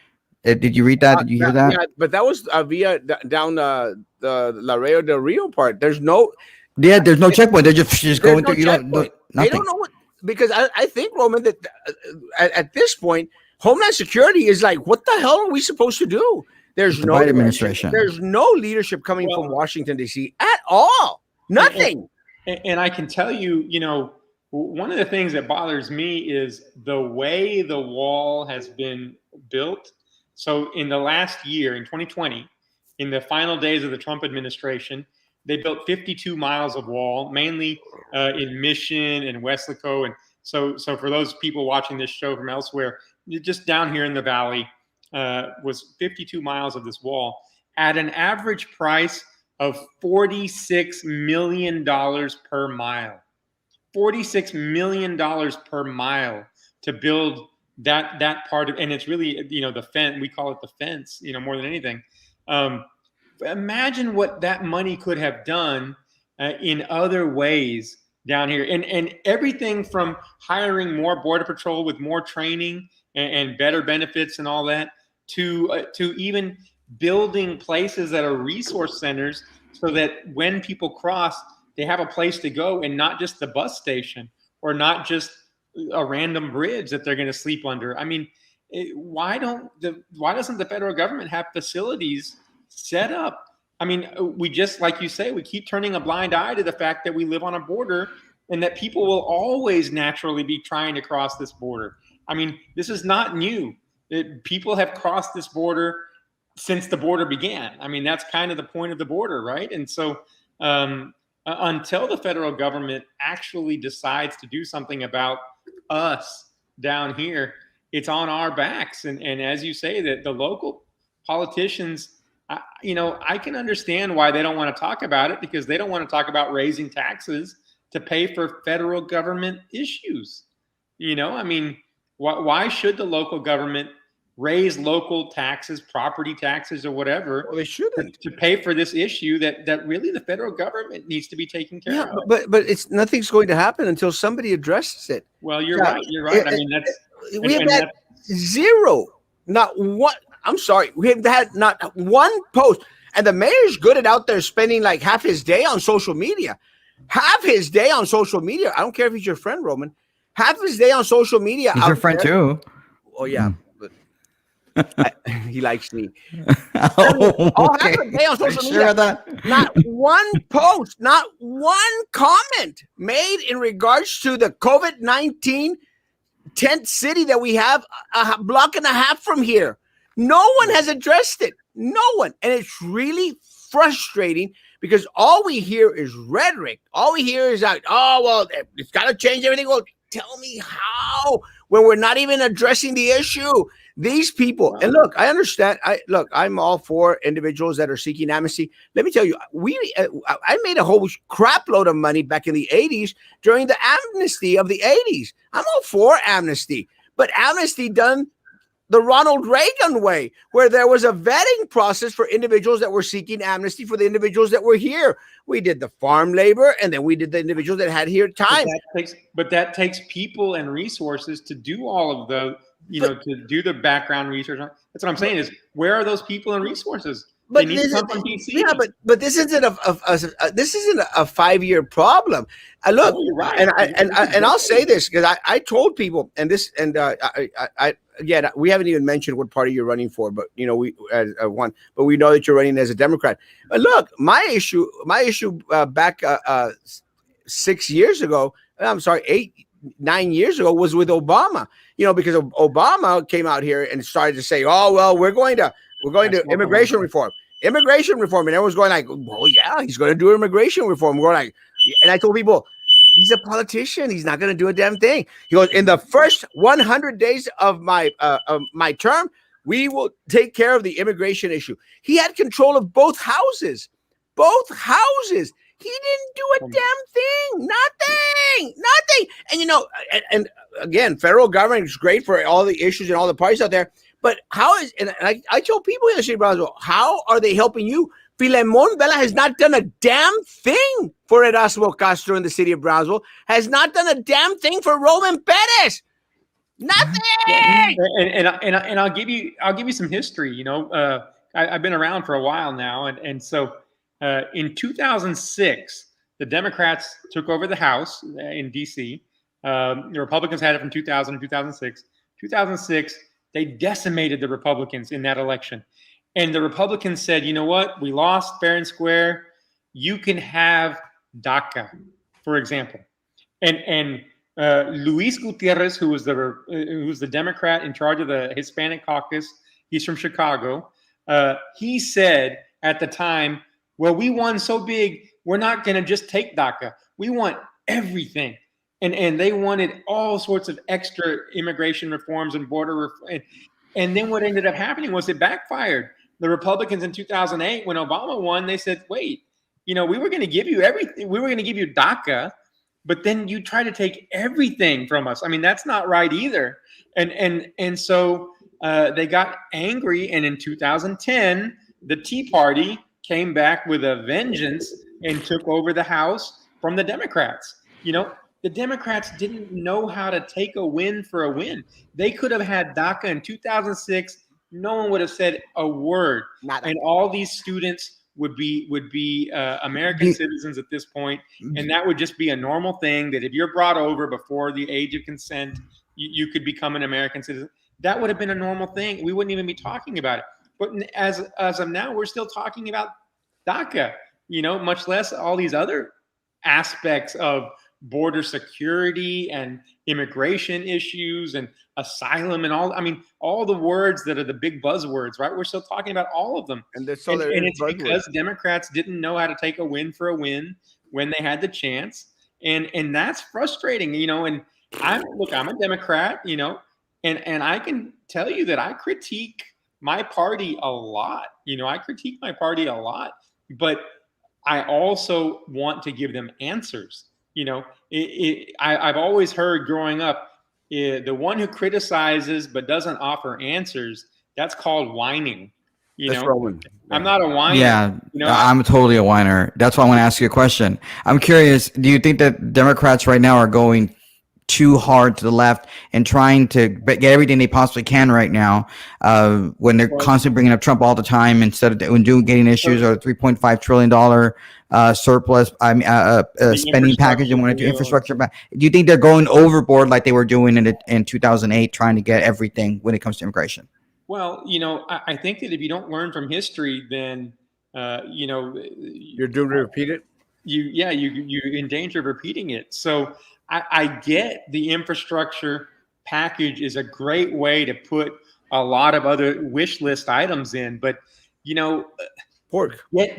Did you read that? Did you hear that? Yeah, but that was via down the Laredo del Rio part. There's no checkpoint. They're just going through. Nothing. They don't know what, because I think, Roman, that at this point, Homeland Security is like, what the hell are we supposed to do? There's no administration. There's no leadership coming from Washington D.C. at all. Nothing. And I can tell you, one of the things that bothers me is the way the wall has been built. So in the last year, in 2020, in the final days of the Trump administration, they built 52 miles of wall, mainly in Mission and Weslaco. And so for those people watching this show from elsewhere, just down here in the Valley was 52 miles of this wall at an average price of $46 million per mile. $46 million per mile to build that part of, and it's really, the fence, we call it the fence, more than anything. Imagine what that money could have done in other ways down here, and everything from hiring more Border Patrol with more training and better benefits and all that, to even building places that are resource centers so that when people cross, they have a place to go and not just the bus station or not just a random bridge that they're going to sleep under. I mean, why doesn't the federal government have facilities set up I mean, we just, like you say, we keep turning a blind eye to the fact that we live on a border and that people will always naturally be trying to cross this border. I mean, this is not new. People have crossed this border since the border began. I mean, that's kind of the point of the border, right? And so until the federal government actually decides to do something about us down here, it's on our backs. And as you say, that the local politicians, I can understand why they don't want to talk about it, because they don't want to talk about raising taxes to pay for federal government issues. I mean, why should the local government raise local taxes, property taxes, or whatever? Well, they shouldn't, to pay for this issue that really the federal government needs to be taking care of. But it's nothing's going to happen until somebody addresses it. Well, you're right. You're right. I mean, we have had zero, not one. I'm sorry, we have had not one post, and the mayor's good at out there spending like half his day on social media. Half his day on social media. I don't care if he's your friend, Roman. Half his day on social media. He's your friend too. Oh yeah, but he likes me. Oh, okay. Half a day on social media. Sure that? Not one post, not one comment made in regards to the COVID-19 tent city that we have a block and a half from here. No one has addressed it. No one. And it's really frustrating because all we hear is rhetoric. All we hear is like, oh, well, it's got to change everything. Well, tell me how, when we're not even addressing the issue. These people, and look, I understand. I'm all for individuals that are seeking amnesty. Let me tell you, I made a whole crap load of money back in the 80s during the amnesty of the 80s. I'm all for amnesty, but amnesty done the Ronald Reagan way, where there was a vetting process for individuals that were seeking amnesty for the individuals that were here. We did the farm labor, and then we did the individuals that had here time. But that takes people and resources to do all of the, to do the background research. That's what I'm saying is, where are those people and resources? But they need to come from DC. Yeah, but this isn't a 5-year problem. Look, you're right. And I'll say this because I told people, and this, and I again, we haven't even mentioned what party you're running for, but we one, but we know that you're running as a Democrat. But look, my issue back 6 years ago, I'm sorry, 9 years ago, was with Obama. Because Obama came out here and started to say, oh well, we're going to immigration reform, and everyone's going like, well, yeah, he's going to do immigration reform. We're like, and I told people, he's a politician. He's not going to do a damn thing. He goes, in the first 100 days of my term, we will take care of the immigration issue. He had control of both houses. He didn't do a damn thing. Nothing. And and again, federal government is great for all the issues and all the parties out there. But how is, and I told people in the city of Brownsville, how are they helping you? Filemon Vela has not done a damn thing for Erasmo Castro in the city of Brownsville, has not done a damn thing for Roman Perez. Nothing. And I'll give you some history. I've been around for a while now, and so in 2006, the Democrats took over the House in DC. The Republicans had it from 2000 to 2006. 2006, they decimated the Republicans in that election. And the Republicans said, you know what? We lost fair and square. You can have DACA, for example. And Luis Gutierrez, who was the Democrat in charge of the Hispanic caucus, he's from Chicago. He said at the time, well, we won so big, we're not going to just take DACA. We want everything. And they wanted all sorts of extra immigration reforms and border reform. And then what ended up happening was it backfired. The Republicans in 2008, when Obama won, they said, wait, we were going to give you everything. We were going to give you DACA, but then you try to take everything from us. I mean, that's not right either. And so they got angry. And in 2010, the Tea Party came back with a vengeance and took over the House from the Democrats. The Democrats didn't know how to take a win for a win. They could have had DACA in 2006. No one would have said a word. And all these students would be American citizens at this point. And that would just be a normal thing, that if you're brought over before the age of consent, you could become an American citizen. That would have been a normal thing. We wouldn't even be talking about it. But as of now, we're still talking about DACA, much less all these other aspects of border security and immigration issues and asylum and all the words that are the big buzzwords, right? We're still talking about all of them. And that's all and it's because Democrats didn't know how to take a win for a win when they had the chance. And that's frustrating, and I'm a Democrat, and I can tell you that I critique my party a lot. I critique my party a lot, but I also want to give them answers. I've always heard growing up, the one who criticizes but doesn't offer answers, that's called whining. That's Roman. Yeah. I'm not a whiner. Yeah, I'm totally a whiner. That's why I want to ask you a question. I'm curious, do you think that Democrats right now are going too hard to the left and trying to get everything they possibly can right now, when they're constantly bringing up Trump all the time instead of getting issues or $3.5 trillion surplus, spending package and want to do infrastructure? Do you think they're going overboard like they were doing in 2008, trying to get everything when it comes to immigration? Well, I think that if you don't learn from history, then you're doomed to repeat it. You're in danger of repeating it. So I get the infrastructure package is a great way to put a lot of other wish list items in, but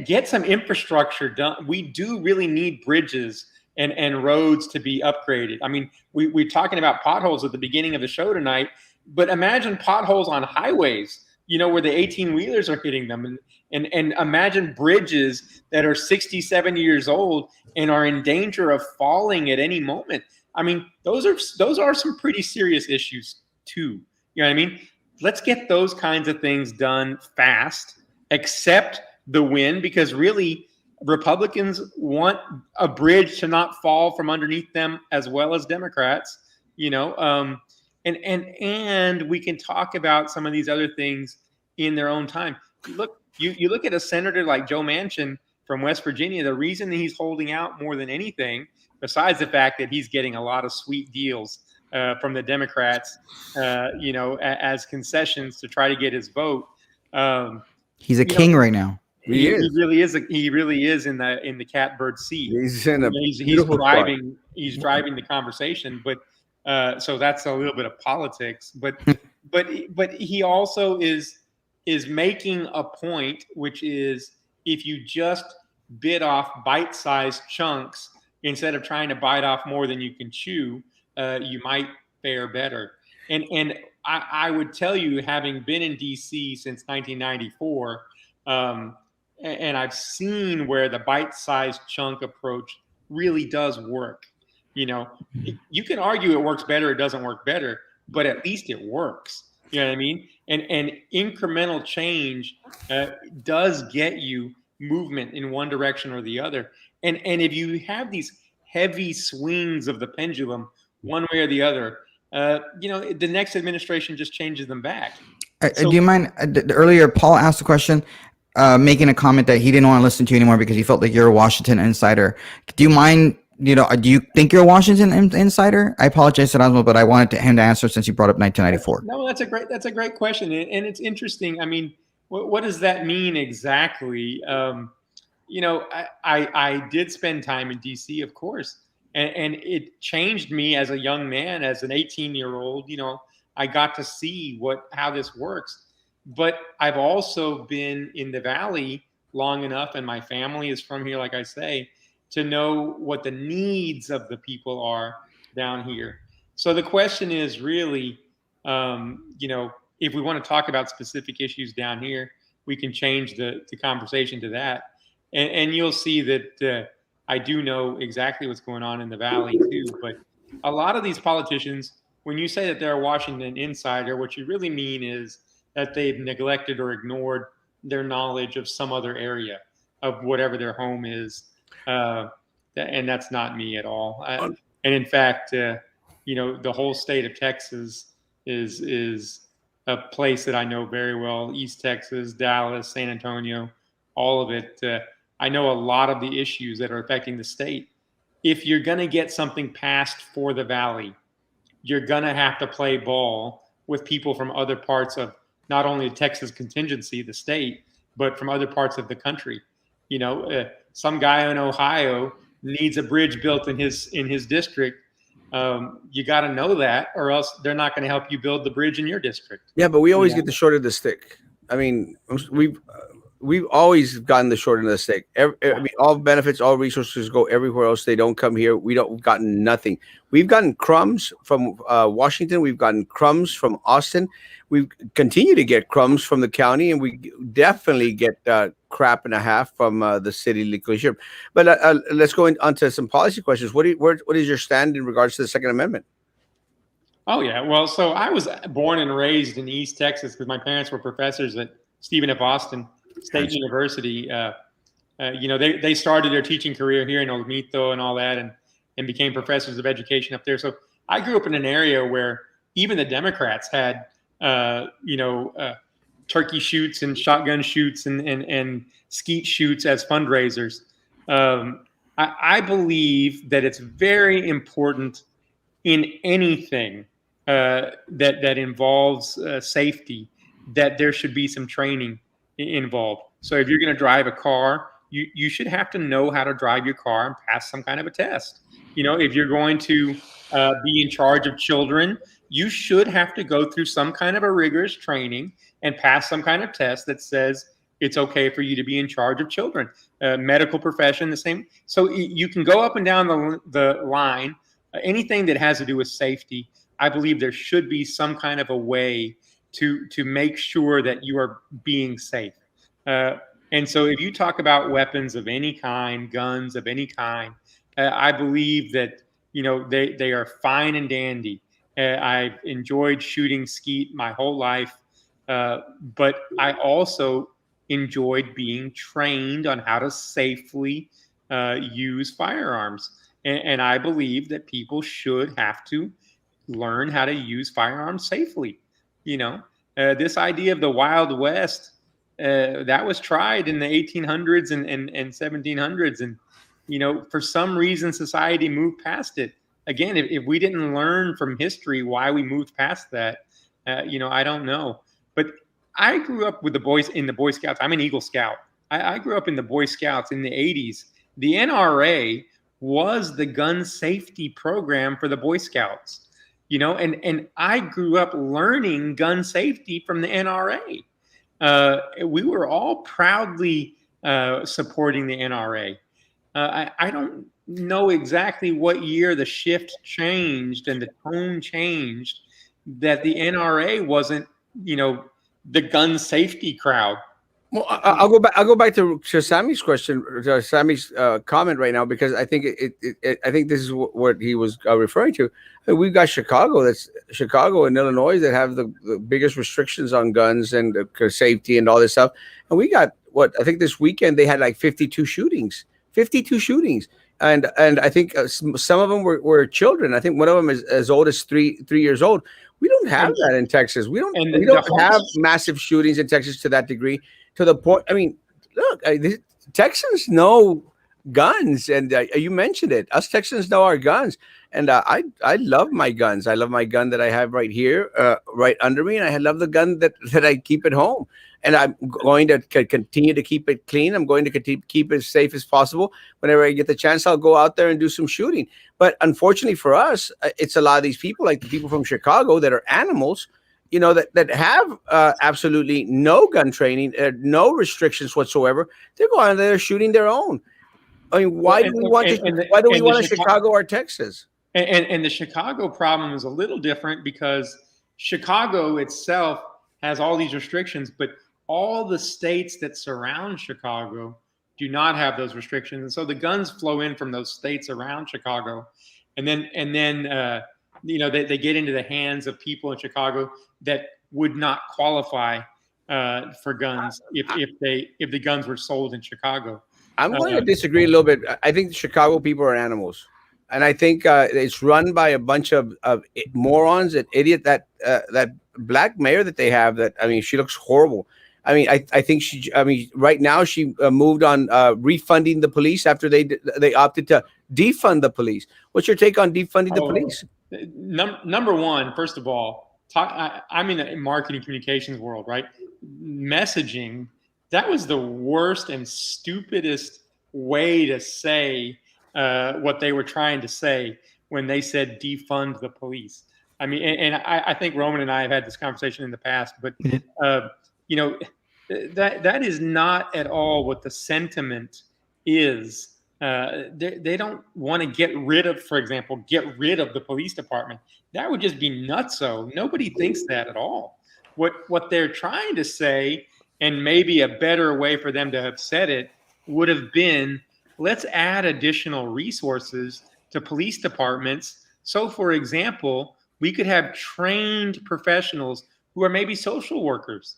get some infrastructure done. We do really need bridges and roads to be upgraded. I mean, we're talking about potholes at the beginning of the show tonight, but imagine potholes on highways, where the 18-wheelers are hitting them, and imagine bridges that are 67 years old and are in danger of falling at any moment. I mean, those are some pretty serious issues too. You know what I mean? Let's get those kinds of things done fast, accept the win, because really Republicans want a bridge to not fall from underneath them as well as Democrats, and we can talk about some of these other things in their own time. You look at a senator like Joe Manchin from West Virginia. The reason that he's holding out more than anything, besides the fact that he's getting a lot of sweet deals from the Democrats, as concessions to try to get his vote. He's a king right now. He really is. He really is in the catbird seat. He's in a he's driving. He's driving the conversation, but so that's a little bit of politics. But he also is making a point, which is if you just bit off bite-sized chunks instead of trying to bite off more than you can chew, you might fare better. And I would tell you, having been in DC since 1994, and I've seen where the bite-sized chunk approach really does work. You can argue it works better, it doesn't work better, but at least it works. You know what I mean? And incremental change does get you movement in one direction or the other. And if you have these heavy swings of the pendulum one way or the other, the next administration just changes them back. Do you mind? Earlier, Paul asked a question, making a comment that he didn't want to listen to you anymore because he felt like you're a Washington insider. Do you mind? Do you think you're a Washington insider? I apologize, Erasmo, but I wanted him to answer since you brought up 1994. No, that's a great question, and it's interesting. I mean, what does that mean exactly? I did spend time in DC, of course, and it changed me as a young man, as an 18-year-old. I got to see how this works, but I've also been in the Valley long enough, and my family is from here, like I say, to know what the needs of the people are down here. So the question is really, if we want to talk about specific issues down here, we can change the conversation to that. And you'll see that I do know exactly what's going on in the Valley too. But a lot of these politicians, when you say that they're a Washington insider, what you really mean is that they've neglected or ignored their knowledge of some other area of whatever their home is. And that's not me at all. And in fact, the whole state of Texas is a place that I know very well. East Texas, Dallas, San Antonio, all of it. I know a lot of the issues that are affecting the state. If you're going to get something passed for the Valley, you're going to have to play ball with people from other parts of not only the Texas contingency, the state, but from other parts of the country. Some guy in Ohio needs a bridge built in his district. You got to know that, or else they're not going to help you build the bridge in your district. Yeah, but we always get the short of the stick. I mean, we've always gotten the short end of the stick. I mean, all benefits, all resources go everywhere else. They don't come here. We've gotten nothing. We've gotten crumbs from Washington. We've gotten crumbs from Austin. We continue to get crumbs from the county, and we definitely get crap and a half from the city legislature. But let's go on to some policy questions. What is your stand in regards to the Second Amendment? Oh, yeah. Well, so I was born and raised in East Texas because my parents were professors at Stephen F. Austin State University. They started their teaching career here in Olmito and all that, and became professors of education up there. So I grew up in an area where even the Democrats had, turkey shoots and shotgun shoots and skeet shoots as fundraisers. I believe that it's very important in anything that involves safety, that there should be some training involved. So if you're going to drive a car, you should have to know how to drive your car and pass some kind of a test. If you're going to be in charge of children, you should have to go through some kind of a rigorous training and pass some kind of test that says it's okay for you to be in charge of children. Medical profession, the same. So you can go up and down the line. Anything that has to do with safety, I believe there should be some kind of a way to make sure that you are being safe. And so if you talk about weapons of any kind, guns of any kind, I believe that, they are fine and dandy. I've enjoyed shooting skeet my whole life, but I also enjoyed being trained on how to safely use firearms. And I believe that people should have to learn how to use firearms safely. This idea of the Wild West, that was tried in the 1800s and 1700s. And, for some reason, society moved past it. Again, if we didn't learn from history why we moved past that, I don't know. But I grew up with the boys in the Boy Scouts. I'm an Eagle Scout. I grew up in the Boy Scouts in the 80s. The NRA was the gun safety program for the Boy Scouts, and I grew up learning gun safety from the NRA. We were all proudly supporting the NRA. I don't know exactly what year the shift changed and the tone changed, that the NRA wasn't, the gun safety crowd. Well, I'll go back to Sammy's question, to Sammy's comment right now, because I think I think this is what he was referring to. We've got Chicago and Illinois that have the biggest restrictions on guns and safety and all this stuff. And we got I think this weekend they had like 52 shootings. And I think some of them were children. I think one of them is as old as three years old. We don't have that in Texas. We don't have massive shootings in Texas to that degree. To the point, I mean, look, Texans know guns, and you mentioned it. Us Texans know our guns, and I love my guns. I love my gun that I have right here, right under me, and I love the gun that I keep at home. And I'm going to continue to keep it clean. I'm going to keep it as safe as possible. Whenever I get the chance, I'll go out there and do some shooting. But unfortunately for us, it's a lot of these people, like the people from Chicago, that are animals, that have absolutely no gun training, no restrictions whatsoever. They're going there shooting their own. I mean, why do we want a Chicago or Texas? And the Chicago problem is a little different because Chicago itself has all these restrictions, but all the states that surround Chicago do not have those restrictions. And so the guns flow in from those states around Chicago. And then they get into the hands of people in Chicago that would not qualify for guns if the guns were sold in Chicago. I'm going to disagree a little bit. I think the Chicago people are animals, and I think it's run by a bunch of morons, an idiot. That black mayor that they have. That, I mean, she looks horrible. I mean, I think right now she moved on refunding the police after they opted to defund the police. What's your take on defunding the police? Number one, first of all, I'm in the marketing communications world, right? Messaging That was the worst and stupidest way to say what they were trying to say when they said defund the police. I mean, and I think Roman and I have had this conversation in the past, but you know, that is not at all what the sentiment is. They don't want to get rid of, for example, get rid of the police department. That would just be nutso. Nobody thinks that at all. What they're trying to say, and maybe a better way for them to have said it, would have been, let's add additional resources to police departments. So, for example, we could have trained professionals who are maybe social workers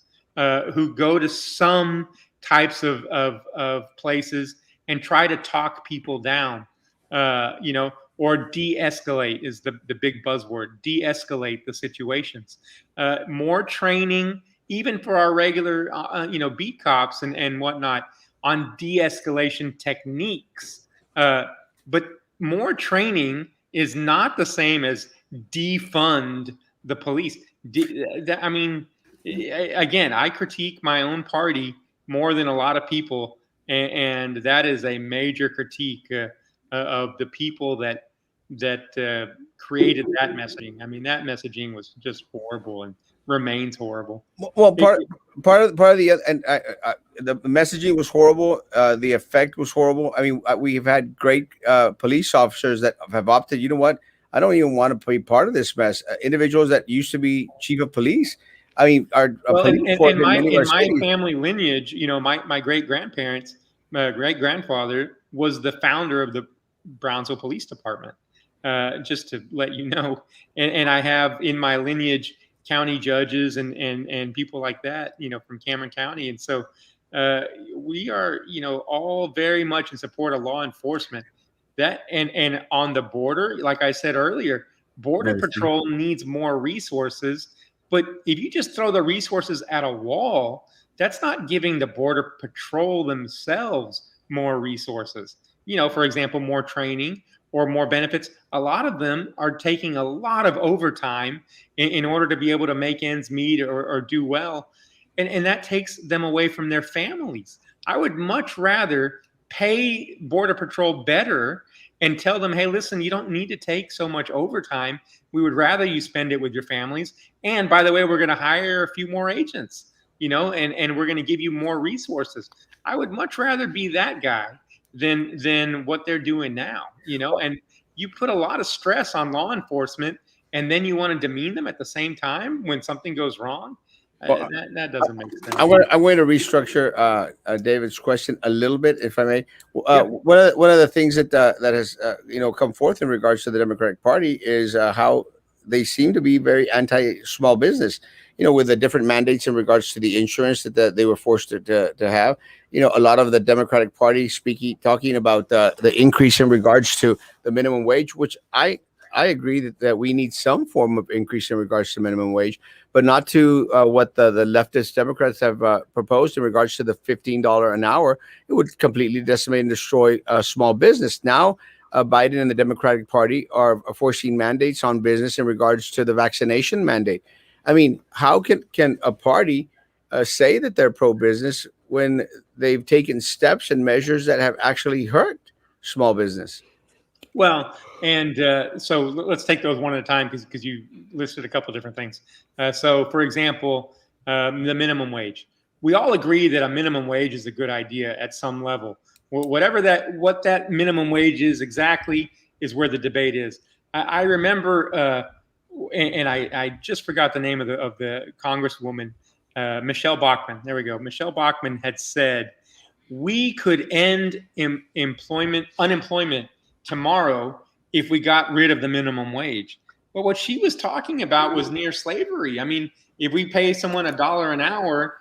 who go to some types of places and try to talk people down, or de-escalate is the big buzzword, de-escalate the situations. More training, even for our regular, beat cops and whatnot, on de-escalation techniques. But more training is not the same as defund the police. Again, I critique my own party more than a lot of people, and that is a major critique of the people that created that messaging. I mean, that messaging was just horrible and remains horrible. Well, part of the and the messaging was horrible. The effect was horrible. I mean, we've had great police officers that have opted. You know what? I don't even want to be part of this mess. Individuals that used to be chief of police. I mean, in my family lineage, my great grandparents, my great grandfather was the founder of the Brownsville Police Department. Just to let you know, and I have in my lineage county judges and people like that, from Cameron County, and so we are, all very much in support of law enforcement. That and on the border, like I said earlier, Border Patrol needs more resources. But if you just throw the resources at a wall, that's not giving the Border Patrol themselves more resources. For example, more training or more benefits. A lot of them are taking a lot of overtime in order to be able to make ends meet or do well. And that takes them away from their families. I would much rather pay Border Patrol better and tell them, hey, listen, you don't need to take so much overtime. We would rather you spend it with your families. And by the way, we're going to hire a few more agents, and we're going to give you more resources. I would much rather be that guy than what they're doing now, and you put a lot of stress on law enforcement and then you want to demean them at the same time when something goes wrong. Well, that doesn't make sense. I'm going to restructure David's question a little bit, if I may. One of the things that has come forth in regards to the Democratic Party is how they seem to be very anti-small business. With the different mandates in regards to the insurance that they were forced to have. A lot of the Democratic Party talking about the increase in regards to the minimum wage, which I agree that we need some form of increase in regards to minimum wage, but not to what the leftist Democrats have proposed in regards to the $15 an hour. It would completely decimate and destroy small business. Now, Biden and the Democratic Party are forcing mandates on business in regards to the vaccination mandate. I mean, how can a party say that they're pro-business when they've taken steps and measures that have actually hurt small business? Well, and so let's take those one at a time because you listed a couple of different things. So, for example, the minimum wage. We all agree that a minimum wage is a good idea at some level. What that minimum wage is exactly is where the debate is. I remember, and I just forgot the name of the Congresswoman, Michelle Bachmann. There we go. Michelle Bachmann had said we could end unemployment tomorrow if we got rid of the minimum wage. But what she was talking about was near slavery. I mean, if we pay someone $1 an hour,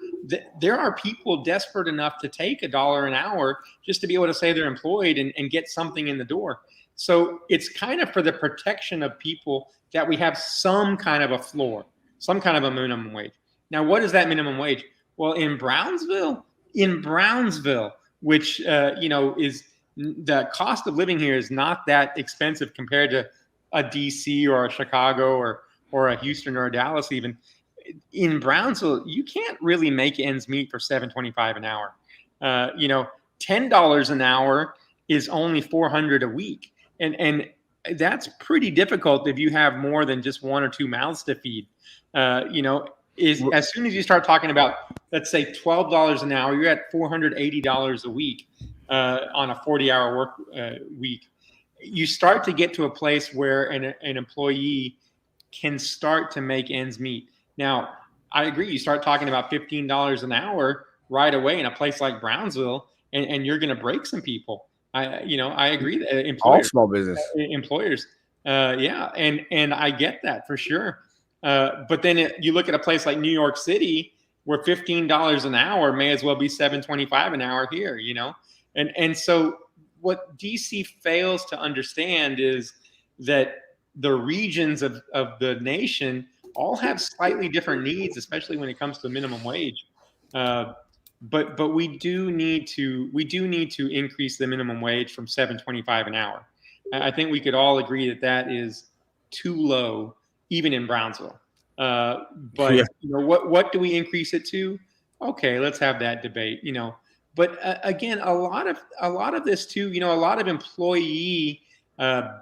there are people desperate enough to take $1 an hour just to be able to say they're employed and get something in the door. So it's kind of for the protection of people that we have some kind of a floor, some kind of a minimum wage. Now, what is that minimum wage? Well, in Brownsville, which is the cost of living here is not that expensive compared to a DC or a Chicago or a Houston or a Dallas even. in Brownsville, you can't really make ends meet for $7.25 an hour. $10 an hour is only $400 a week, and that's pretty difficult if you have more than just one or two mouths to feed. As soon as you start talking about, let's say $12 an hour, you're at $480 a week on a 40-hour work week. You start to get to a place where an employee can start to make ends meet. Now, I agree. You start talking about $15 an hour right away in a place like Brownsville, and you're going to break some people. I agree that employers, all small business employers, and I get that for sure. But then you look at a place like New York City, where $15 an hour may as well be $7.25 an hour here. And so what DC fails to understand is that the regions of the nation all have slightly different needs, especially when it comes to minimum wage. But we do need to increase the minimum wage from $7.25 an hour. I think we could all agree that is too low, even in Brownsville. What do we increase it to? Okay, let's have that debate. But again, a lot of this too. A lot of employee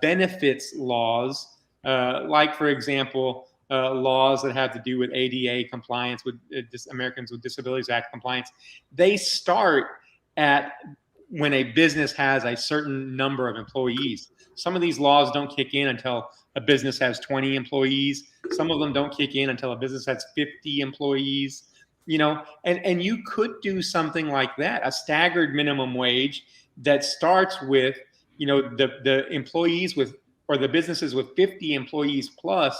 benefits laws, like for example, laws that have to do with ADA compliance, with Americans with Disabilities Act compliance. They start at when a business has a certain number of employees. Some of these laws don't kick in until a business has 20 employees. Some of them don't kick in until a business has 50 employees. And you could do something like that, a staggered minimum wage that starts with, the employees with, or the businesses with 50 employees plus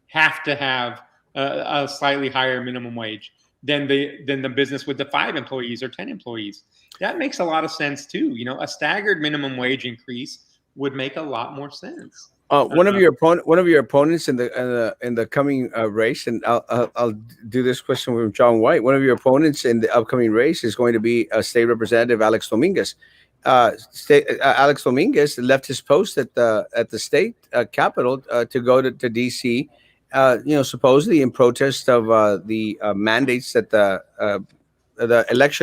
have to have a slightly higher minimum wage than the business with the 5 employees or 10 employees. That makes a lot of sense too. A staggered minimum wage increase would make a lot more sense. One of your opponents in the coming race, and I'll do this question from John White. One of your opponents in the upcoming race is going to be State Representative Alex Dominguez. Alex Dominguez left his post at the state capitol to go to DC. Supposedly in protest of the mandates that the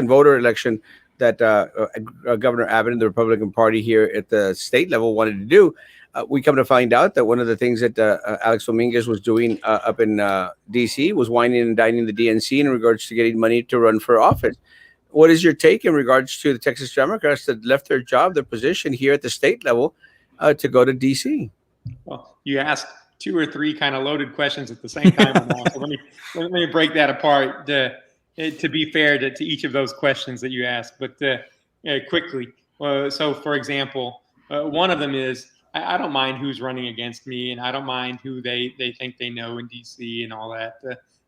voter election that Governor Abbott and the Republican Party here at the state level wanted to do. We come to find out that one of the things that Alex Dominguez was doing up in D.C. was whining and dining the DNC in regards to getting money to run for office. What is your take in regards to the Texas Democrats that left their job, their position here at the state level to go to D.C.? Well, you asked 2 or 3 kind of loaded questions at the same time. So let me break that apart to be fair to each of those questions that you asked. But quickly, so for example, one of them is, I don't mind who's running against me, and I don't mind who they think they know in DC and all that.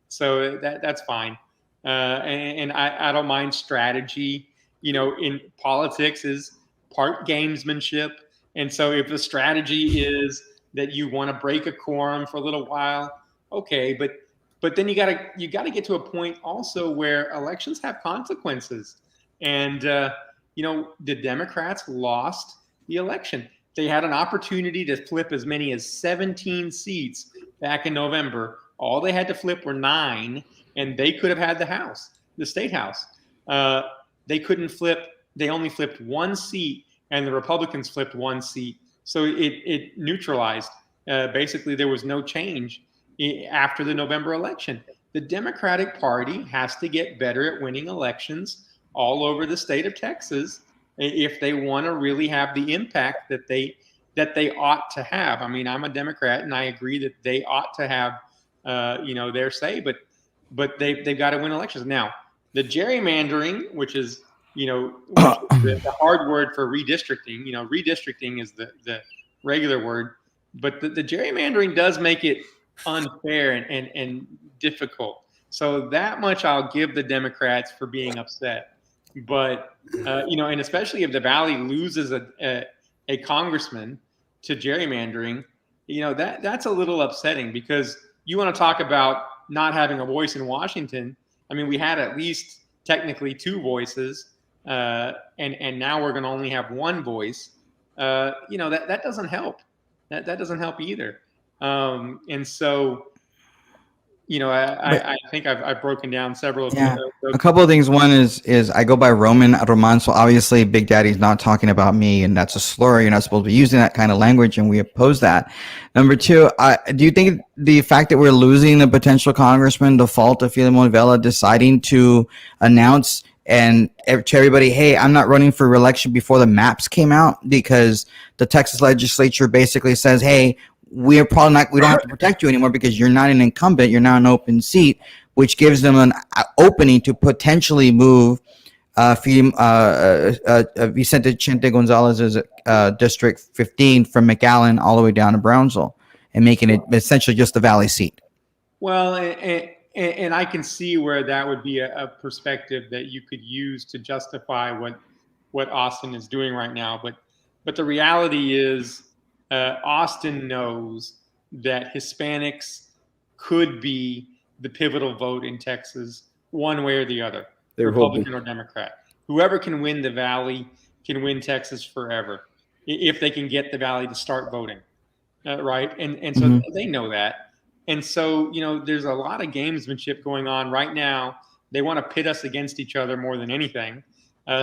So that's fine. And I don't mind strategy. In politics is part gamesmanship. And so if the strategy is that you want to break a quorum for a little while, okay, but then you gotta get to a point also where elections have consequences. And the Democrats lost the election. They had an opportunity to flip as many as 17 seats back in November. All they had to flip were 9, and they could have had the state house. They couldn't flip. They only flipped 1 seat, and the Republicans flipped 1 seat. So it neutralized. Basically, there was no change after the November election. The Democratic Party has to get better at winning elections all over the state of Texas if they want to really have the impact that they ought to have. I mean, I'm a Democrat, and I agree that they ought to have their say, but they've got to win elections. Now, the gerrymandering, which is the hard word for redistricting. Redistricting is the regular word, but the gerrymandering does make it unfair and difficult. So that much I'll give the Democrats for being upset. But and especially if the Valley loses a congressman to gerrymandering, that's a little upsetting, because you want to talk about not having a voice in Washington. I mean, we had at least technically 2 voices, and now we're going to only have 1 voice. That doesn't help. That doesn't help either. And so I think I've broken down several of Yeah, those. a couple of things. One is I go by Roman, so obviously Big Daddy's not talking about me, and that's a slur. You're not supposed to be using that kind of language, and we oppose that. Number two, do you think the fact that we're losing a potential congressman, the fault of Filemon Vela deciding to announce and to everybody, hey, I'm not running for re-election before the maps came out, because the Texas legislature basically says, hey, we don't have to protect you anymore because you're not an incumbent, you're not an open seat, which gives them an opening to potentially move Vicente Chente Gonzalez's District 15 from McAllen all the way down to Brownsville, and making it essentially just the Valley seat. Well, and I can see where that would be a perspective that you could use to justify what Austin is doing right now. But the reality is, Austin knows that Hispanics could be the pivotal vote in Texas, one way or the other, Republican or Democrat. Whoever can win the Valley can win Texas forever, if they can get the Valley to start voting, right? And so they know that. And so, there's a lot of gamesmanship going on right now. They want to pit us against each other more than anything,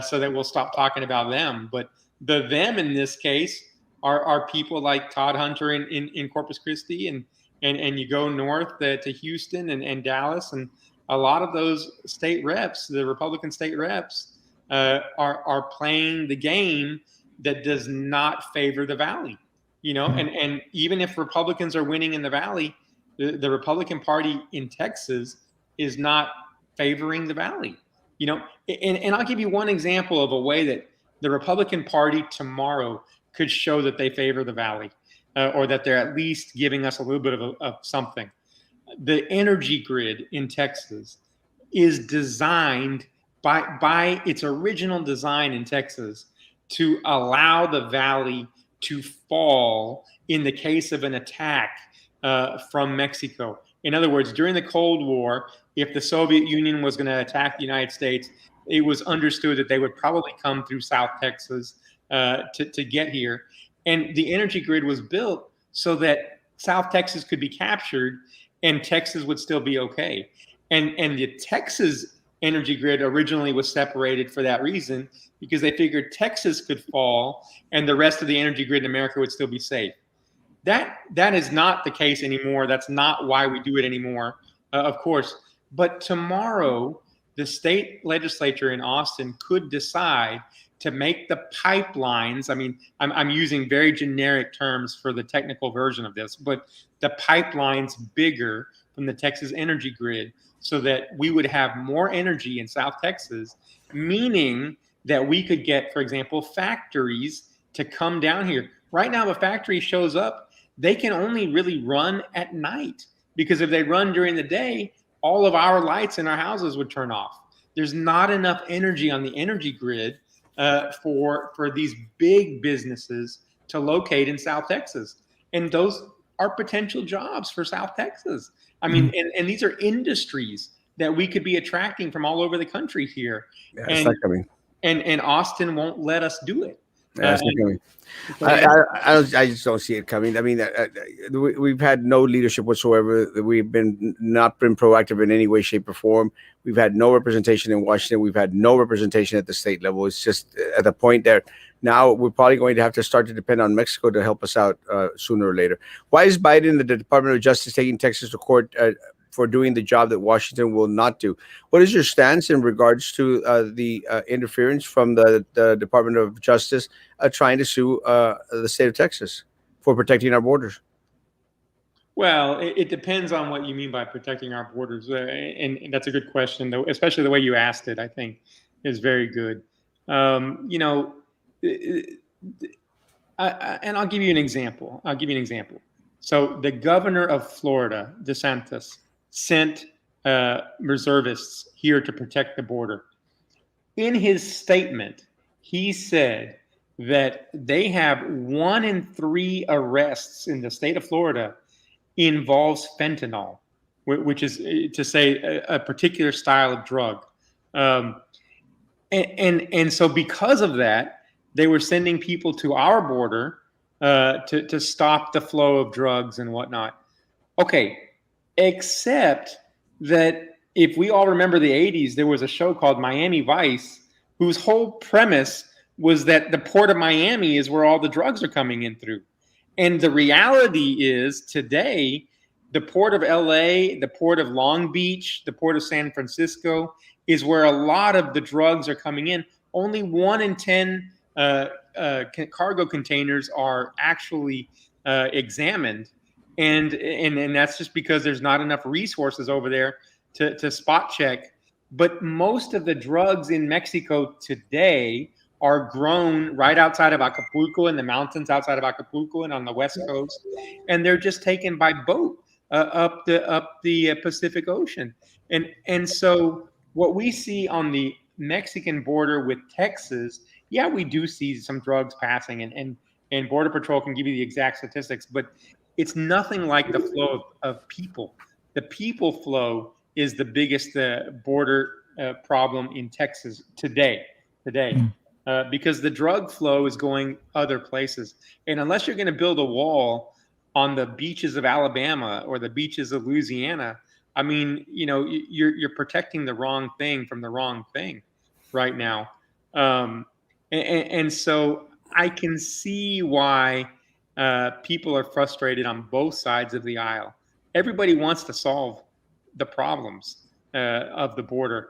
so that we'll stop talking about them. But the them in this case are people like Todd Hunter in Corpus Christi, and you go north to Houston and Dallas, and a lot of those state reps, the Republican state reps, are playing the game that does not favor the Valley. And even if Republicans are winning in the Valley, the Republican Party in Texas is not favoring the Valley. And I'll give you one example of a way that the Republican Party tomorrow could show that they favor the Valley, or that they're at least giving us a little bit of something. The energy grid in Texas is designed by its original design in Texas to allow the Valley to fall in the case of an attack from Mexico. In other words, during the Cold War, if the Soviet Union was going to attack the United States, it was understood that they would probably come through South Texas to get here. And the energy grid was built so that South Texas could be captured and Texas would still be okay. And the Texas energy grid originally was separated for that reason, because they figured Texas could fall and the rest of the energy grid in America would still be safe. That is not the case anymore. That's not why we do it anymore, of course. But tomorrow, the state legislature in Austin could decide to make the pipelines. I mean, I'm using very generic terms for the technical version of this, but the pipelines bigger from the Texas energy grid, so that we would have more energy in South Texas, meaning that we could get, for example, factories to come down here. Right now, if a factory shows up, they can only really run at night, because if they run during the day, all of our lights in our houses would turn off. There's not enough energy on the energy grid for these big businesses to locate in South Texas. And those are potential jobs for South Texas. I mean, and these are industries that we could be attracting from all over the country here. Yeah, it's not coming. And Austin won't let us do it. Yeah, it's not coming. I just don't see it coming. I mean, we've had no leadership whatsoever. We've not been proactive in any way, shape, or form. We've had no representation in Washington. We've had no representation at the state level. It's just at the point that now we're probably going to have to start to depend on Mexico to help us out sooner or later. Why is Biden and the Department of Justice taking Texas to court for doing the job that Washington will not do? What is your stance in regards to the interference from the Department of Justice trying to sue the state of Texas for protecting our borders? Well, it depends on what you mean by protecting our borders. And that's a good question, though, especially the way you asked it, I think, is very good. And I'll give you an example. So the governor of Florida, DeSantis, sent reservists here to protect the border. In his statement, he said that they have 1 in 3 arrests in the state of Florida involves fentanyl, which is to say a particular style of drug. And so because of that, they were sending people to our border to stop the flow of drugs and whatnot. Okay. except that if we all remember the 80s, there was a show called Miami Vice, whose whole premise was that the port of Miami is where all the drugs are coming in through. And the reality is today, the port of LA, the port of Long Beach, the port of San Francisco is where a lot of the drugs are coming in. Only 1 in 10 cargo containers are actually examined. And that's just because there's not enough resources over there to spot check. But most of the drugs in Mexico today are grown right outside of Acapulco, in the mountains outside of Acapulco and on the West Coast. And they're just taken by boat up the Pacific Ocean. And so what we see on the Mexican border with Texas, yeah, we do see some drugs passing, and Border Patrol can give you the exact statistics, but it's nothing like the flow of people. The people flow is the biggest border problem in Texas today, because the drug flow is going other places. And unless you're going to build a wall on the beaches of Alabama or the beaches of Louisiana, I mean, you know, you're protecting the wrong thing from the wrong thing right now. And so I can see why people are frustrated on both sides of the aisle. Everybody wants to solve the problems of the border,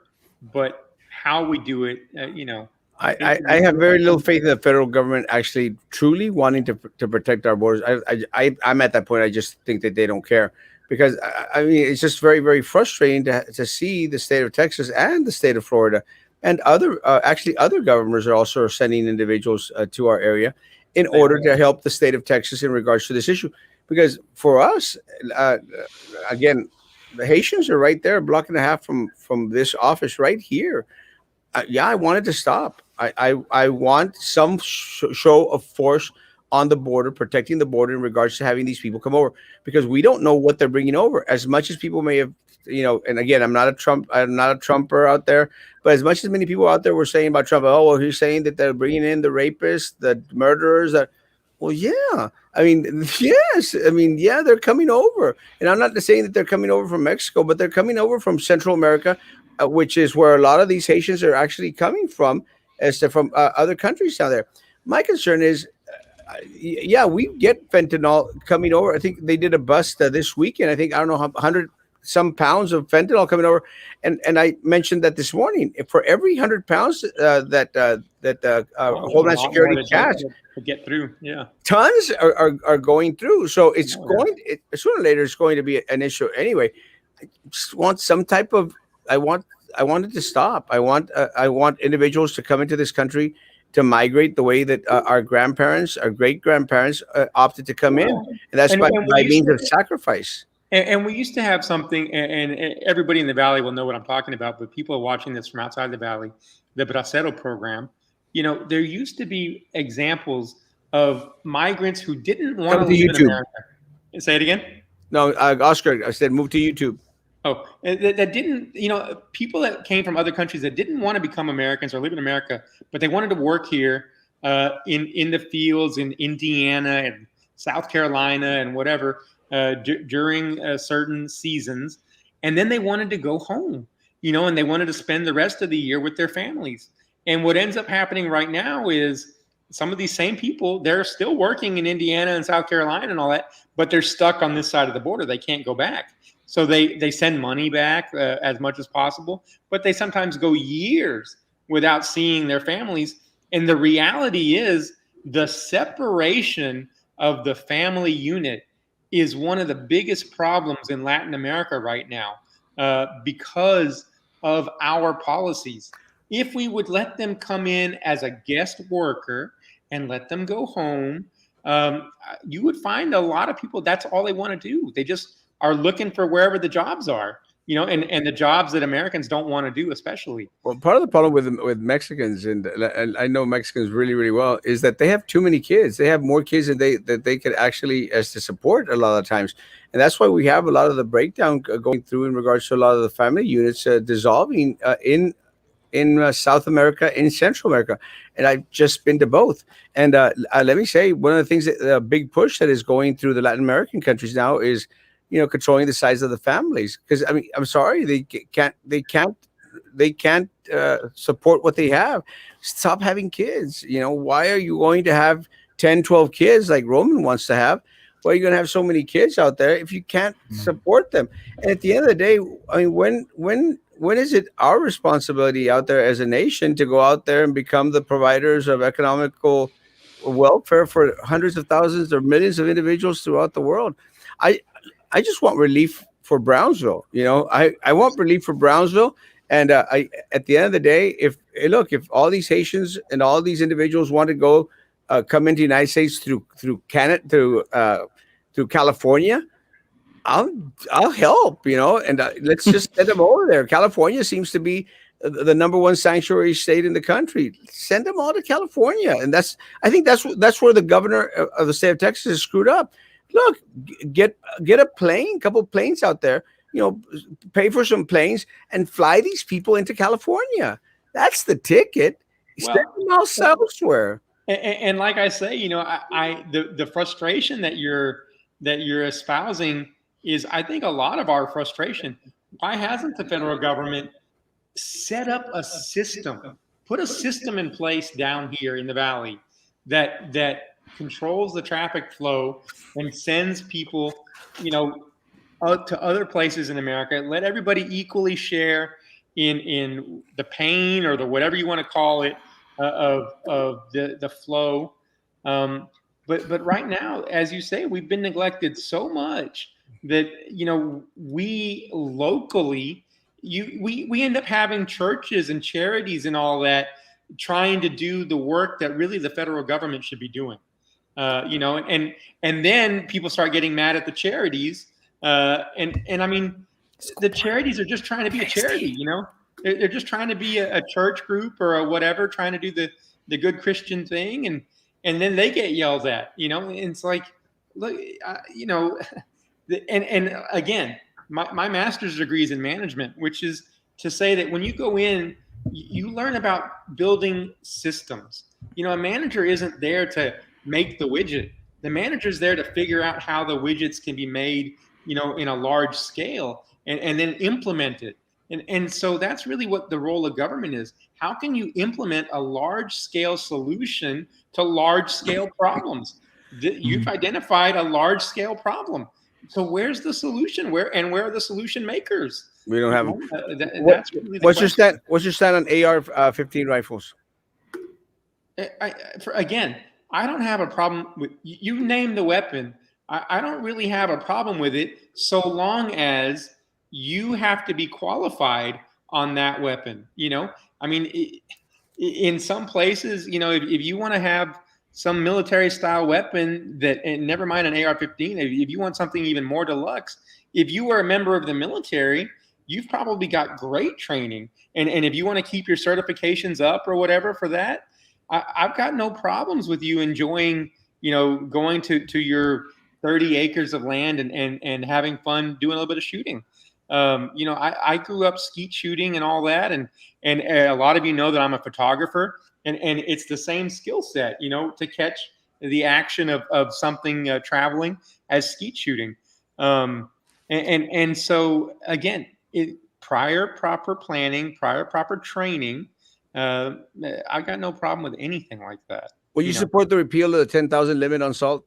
but how we do it, you know. I have very little faith in the federal government actually truly wanting to protect our borders. I'm at that point. I just think that they don't care, because I mean, it's just very, very frustrating to see the state of Texas and the state of Florida and other governors are also sending individuals to our area in order to help the state of Texas in regards to this issue. Because for us, again, the Haitians are right there, a block and a half from this office right here. Yeah, I want it to stop. I want some show of force on the border, protecting the border in regards to having these people come over, because we don't know what they're bringing over. As much as people may have, you know, and again, I'm not a Trumper out there, but as much as many people out there were saying about Trump, oh, well, he's saying that they're bringing in the rapists, the murderers, that. Well, yeah. I mean, yes. I mean, yeah, they're coming over. And I'm not saying that they're coming over from Mexico, but they're coming over from Central America, which is where a lot of these Haitians are actually coming from, from other countries down there. My concern is, yeah, we get fentanyl coming over. I think they did a bust this weekend. I think, I don't know, 100 some pounds of fentanyl coming over. And I mentioned that this morning. For every 100 pounds that Homeland Security cash to get through, yeah, tons are going through. So it's sooner or later it's going to be an issue anyway. I just want some type of, I want it to stop. I want individuals to come into this country to migrate the way that our grandparents, our great grandparents opted to come in, and that's by means of sacrifice. And we used to have something, and everybody in the Valley will know what I'm talking about, but people watching this from outside the Valley, the Bracero program, you know, there used to be examples of migrants who didn't want to live in America. Say it again? No, Oscar, I said move to YouTube. Oh, that didn't, you know, people that came from other countries that didn't want to become Americans or live in America, but they wanted to work here in the fields in Indiana and South Carolina and whatever, during certain seasons. And then they wanted to go home, you know, and they wanted to spend the rest of the year with their families. And what ends up happening right now is some of these same people, they're still working in Indiana and South Carolina and all that, but they're stuck on this side of the border. They can't go back. So they send money back as much as possible, but they sometimes go years without seeing their families. And the reality is the separation of the family unit is one of the biggest problems in Latin America right now because of our policies. If we would let them come in as a guest worker and let them go home, you would find a lot of people, that's all they want to do. They just are looking for wherever the jobs are, you know, and the jobs that Americans don't want to do, especially. Well, part of the problem with Mexicans, and I know Mexicans really, really well, is that they have too many kids. They have more kids than they could actually as to support a lot of times. And that's why we have a lot of the breakdown going through in regards to a lot of the family units dissolving in South America, in Central America. And I've just been to both. And let me say, one of the things that a big push that is going through the Latin American countries now is controlling the size of the families. Because I mean, I'm sorry, they can't support what they have. Stop having kids. Why are you going to have 10, 12 kids like Roman wants to have? Why are you going to have so many kids out there if you can't support them? And at the end of the day, I mean, when is it our responsibility out there as a nation to go out there and become the providers of economical welfare for hundreds of thousands or millions of individuals throughout the world? I just want relief for Brownsville. I want relief for Brownsville. And at the end of the day, if all these Haitians and all these individuals want to go come into the United States through Canada, through California, I'll help. And let's just send them over there. California seems to be the number one sanctuary state in the country. Send them all to California, and I think that's where the governor of the state of Texas is screwed up. Look, get a couple planes out there. Pay for some planes and fly these people into California. That's the ticket. Send them else elsewhere. And like I say, the frustration that you're espousing is, I think, a lot of our frustration. Why hasn't the federal government set up a system, put a system in place down here in the Valley that controls the traffic flow and sends people, to other places in America? Let everybody equally share in the pain, or the whatever you want to call it, of the flow. But right now, as you say, we've been neglected so much that we locally, we end up having churches and charities and all that trying to do the work that really the federal government should be doing. And then people start getting mad at the charities. And I mean, the charities are just trying to be a charity. They're just trying to be a church group or a whatever, trying to do the good Christian thing, and then they get yelled at. And it's like, look, and again, my master's degree is in management, which is to say that when you go in, you learn about building systems. A manager isn't there to make the widget. The manager's there to figure out how the widgets can be made, in a large scale, and then implement it. And so that's really what the role of government is. How can you implement a large scale solution to large scale problems? You've identified a large scale problem. So where's the solution? Where are the solution makers? We don't have them. What's your stand on AR-15 rifles? Again, I don't have a problem with you. Name the weapon. I don't really have a problem with it, so long as you have to be qualified on that weapon. I mean, in some places, if you want to have some military style weapon and never mind an AR-15, if you want something even more deluxe, if you were a member of the military, you've probably got great training. And if you want to keep your certifications up or whatever for that, I've got no problems with you enjoying, going to your 30 acres of land and having fun doing a little bit of shooting. I grew up skeet shooting and all that. And a lot of you know that I'm a photographer, and it's the same skill set, to catch the action of something traveling as skeet shooting. And so again, prior proper planning, prior proper training, I got no problem with anything like that. Will you support the repeal of the 10,000 limit on salt?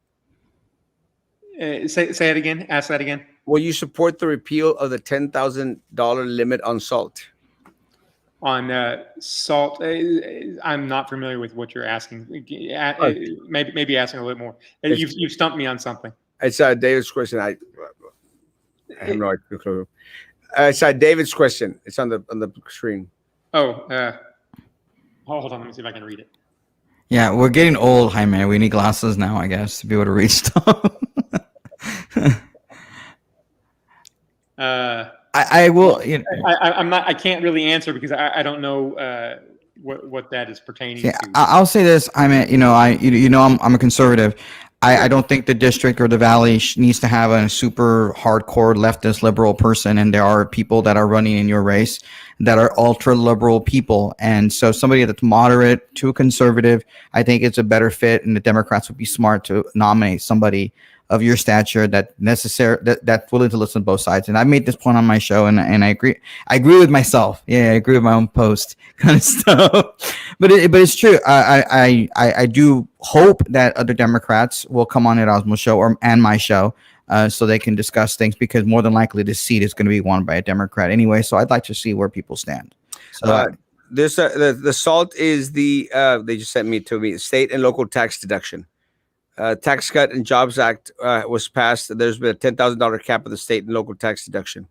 Say it again. Ask that again. Will you support the repeal of the $10,000 limit on salt? On salt, I'm not familiar with what you're asking. Maybe asking a little more. You've stumped me on something. It's David's question. I have no clue. It's David's question. It's on the screen. Oh, hold on. Let me see if I can read it. Yeah, we're getting old, Jaime. We need glasses now, I guess, to be able to read stuff. I will. I'm not. I can't really answer because I don't know what that is pertaining to. I'll say this. I'm a conservative. I don't think the district or the valley needs to have a super hardcore leftist liberal person, and there are people that are running in your race. that are ultra liberal people. And so somebody that's moderate to a conservative, I think it's a better fit. And the Democrats would be smart to nominate somebody of your stature that's willing to listen to both sides. And I made this point on my show, and I agree. I agree with myself. Yeah, I agree with my own post kind of stuff. But it's true. I do hope that other Democrats will come on Erasmo's show and my show, so they can discuss things, because more than likely this seat is going to be won by a Democrat anyway. So I'd like to see where people stand. So this the SALT is the they just sent me to me state and local tax deduction. Tax Cut and Jobs Act was passed. There's been a $10,000 cap of the state and local tax deduction.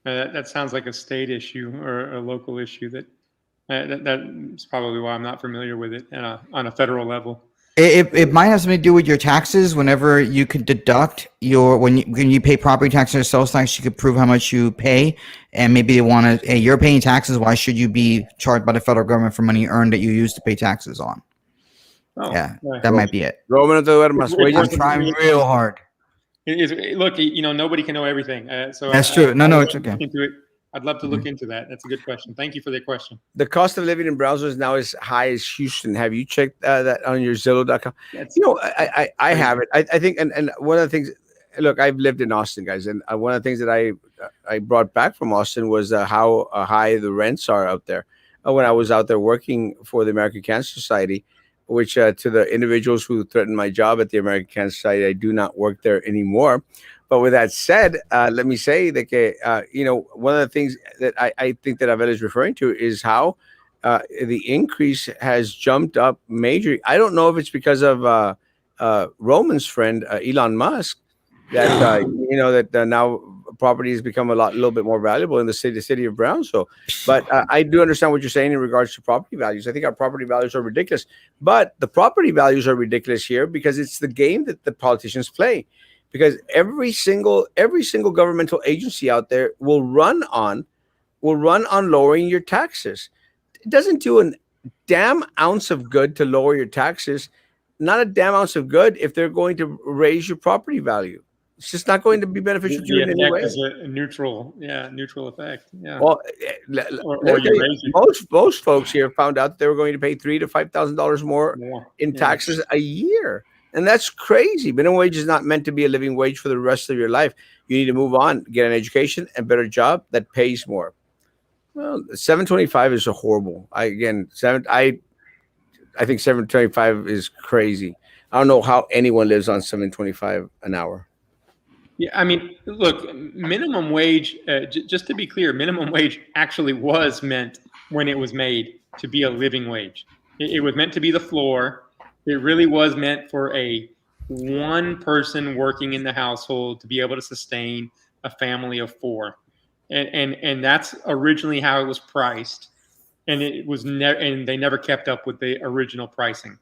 That sounds like a state issue or a local issue. That's probably why I'm not familiar with it on a federal level. It might have something to do with your taxes. Whenever you can deduct when you pay property tax or sales tax, you could prove how much you pay, and maybe they want to. Hey, you're paying taxes. Why should you be charged by the federal government for money earned that you used to pay taxes on? Oh, yeah, that might be it. I'm trying real hard. Look, nobody can know everything. So that's true. No, it's okay. I'd love to look into that. That's a good question. Thank you for the question. The cost of living in Brownsville is now as high as Houston. Have you checked that on your Zillow.com? I have it. I think, and one of the things, look, I've lived in Austin, guys, and one of the things that I brought back from Austin was how high the rents are out there. When I was out there working for the American Cancer Society, which to the individuals who threatened my job at the American Cancer Society, I do not work there anymore. But with that said, let me say that, one of the things that I think that Abel is referring to is how the increase has jumped up majorly. I don't know if it's because of Roman's friend, Elon Musk, that that now property has become a little bit more valuable in the city of Brownsville. But I do understand what you're saying in regards to property values. I think our property values are ridiculous. But the property values are ridiculous here because it's the game that the politicians play. Because every single governmental agency out there will run on lowering your taxes. It doesn't do a damn ounce of good to lower your taxes. Not a damn ounce of good if they're going to raise your property value. It's just not going to be beneficial to you in any way. Is a neutral effect. Yeah. Well, most folks here found out that they were going to pay $3,000 to $5,000 more in taxes a year. And that's crazy. Minimum wage is not meant to be a living wage for the rest of your life. You need to move on, get an education, and better job that pays more. Well, $7.25 is a horrible. I think $7.25 is crazy. I don't know how anyone lives on $7.25 an hour. Yeah, I mean, look, minimum wage. Just to be clear, minimum wage actually was meant when it was made to be a living wage. It was meant to be the floor. It really was meant for a one person working in the household to be able to sustain a family of four. And that's originally how it was priced. And it was and they never kept up with the original pricing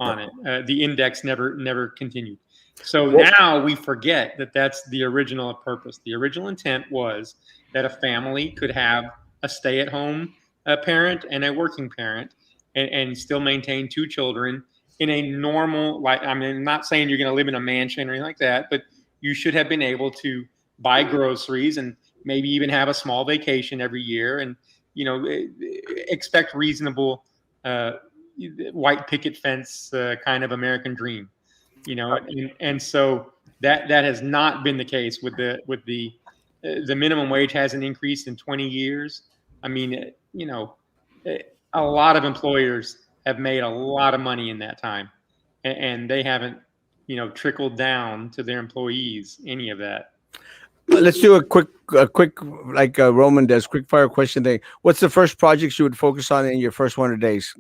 on it. The index never continued. So now we forget that that's the original purpose. The original intent was that a family could have a stay-at-home parent and a working parent and still maintain two children in a normal, I'm not saying you're going to live in a mansion or anything like that, but you should have been able to buy groceries and maybe even have a small vacation every year and, expect reasonable white picket fence kind of American dream, and so that has not been the case with the minimum wage hasn't increased in 20 years. I mean, a lot of employers have made a lot of money in that time, and they haven't, trickled down to their employees any of that. Let's do a quick, like Roman does, quick fire question thing. What's the first projects you would focus on in your first 100 days?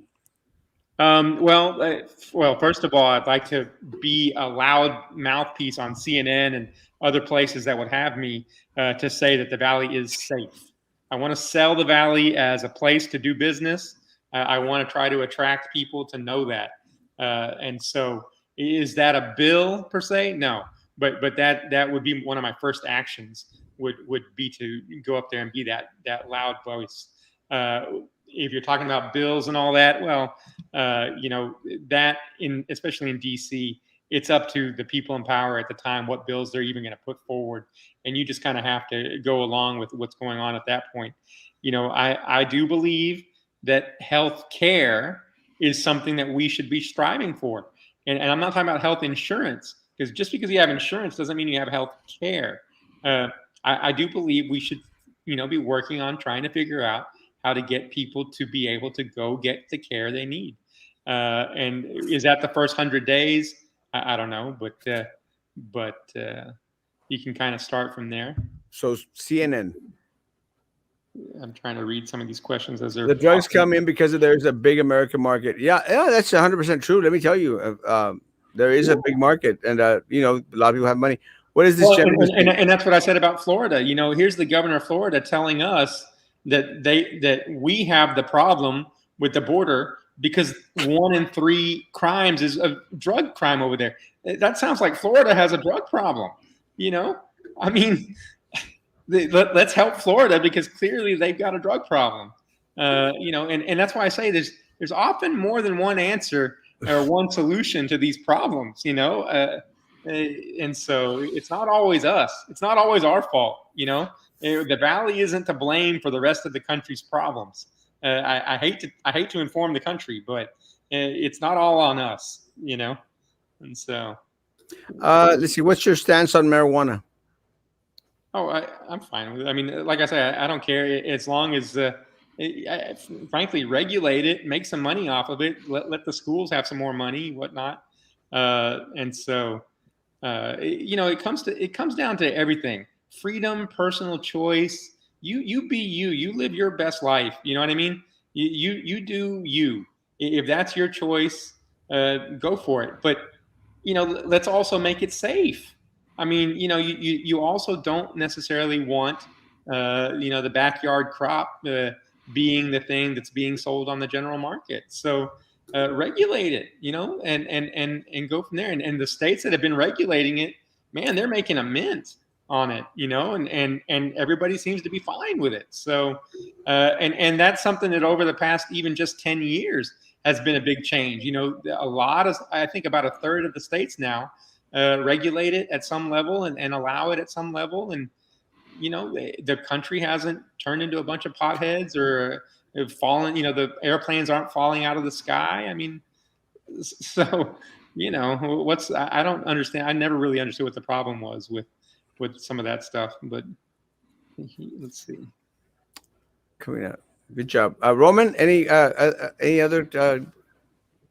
Well, first of all, I'd like to be a loud mouthpiece on CNN and other places that would have me to say that the Valley is safe. I want to sell the Valley as a place to do business. I want to try to attract people to know that. And so is that a bill per se? No, but that would be one of my first actions would be to go up there and be that loud voice. If you're talking about bills and all that, well, that especially in DC it's up to the people in power at the time what bills they're even going to put forward, and you just kind of have to go along with what's going on at that point. I do believe that health care is something that we should be striving for, and I'm not talking about health insurance, because just because you have insurance doesn't mean you have health care. I do believe we should be working on trying to figure out how to get people to be able to go get the care they need. And is that the first 100 days? I don't know, but you can kind of start from there. So CNN. I'm trying to read some of these questions as they're. The drugs come in because there's a big American market. Yeah, that's 100% true. Let me tell you, there is a big market, and a lot of people have money. What is this? Well, and that's what I said about Florida. Here's the governor of Florida telling us that we have the problem with the border because 1 in 3 crimes is a drug crime over there. That sounds like Florida has a drug problem. I mean, let's help Florida because clearly they've got a drug problem. And that's why I say there's often more than one answer or one solution to these problems. And so it's not always us. It's not always our fault. The Valley isn't to blame for the rest of the country's problems. I hate to inform the country, but it's not all on us. And so. Let's see. What's your stance on marijuana? Oh, I'm fine with it. I mean, like I say, I don't care as long as, frankly, regulate it, make some money off of it, let the schools have some more money, whatnot. And so, it comes down to everything: freedom, personal choice. You be you. You live your best life. You know what I mean? You do you. If that's your choice, go for it. But let's also make it safe. I mean, you also don't necessarily want, the backyard crop being the thing that's being sold on the general market. So regulate it, and go from there. And the states that have been regulating it, man, they're making a mint on it, and everybody seems to be fine with it. So, and that's something that over the past even just 10 years has been a big change. I think about a third of the states now regulate it at some level and allow it at some level. And, the country hasn't turned into a bunch of potheads or have fallen, the airplanes aren't falling out of the sky. I mean, so, I don't understand. I never really understood what the problem was with some of that stuff, but let's see. Coming up. Good job. Roman, any other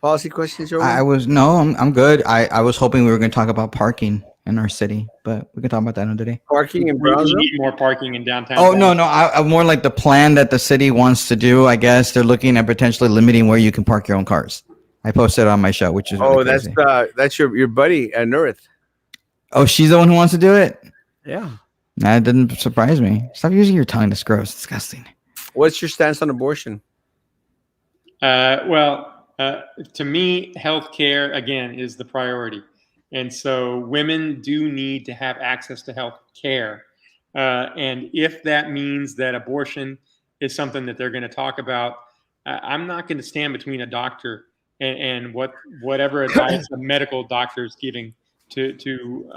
policy questions? Roman? I'm good. I was hoping we were going to talk about parking in our city, but we can talk about that another day. Parking in We Brownsville? need more parking in downtown. Oh, no. I'm more like the plan that the city wants to do. I guess they're looking at potentially limiting where you can park your own cars. I posted it on my show, which is really crazy. That's your buddy, Nurith. Oh, she's the one who wants to do it? Yeah. That didn't surprise me. Stop using your tongue. That's gross. Disgusting. What's your stance on abortion? To me, healthcare, again, is the priority. And so women do need to have access to health care. And if that means that abortion is something that they're going to talk about, I'm not going to stand between a doctor and whatever advice a medical doctor is giving to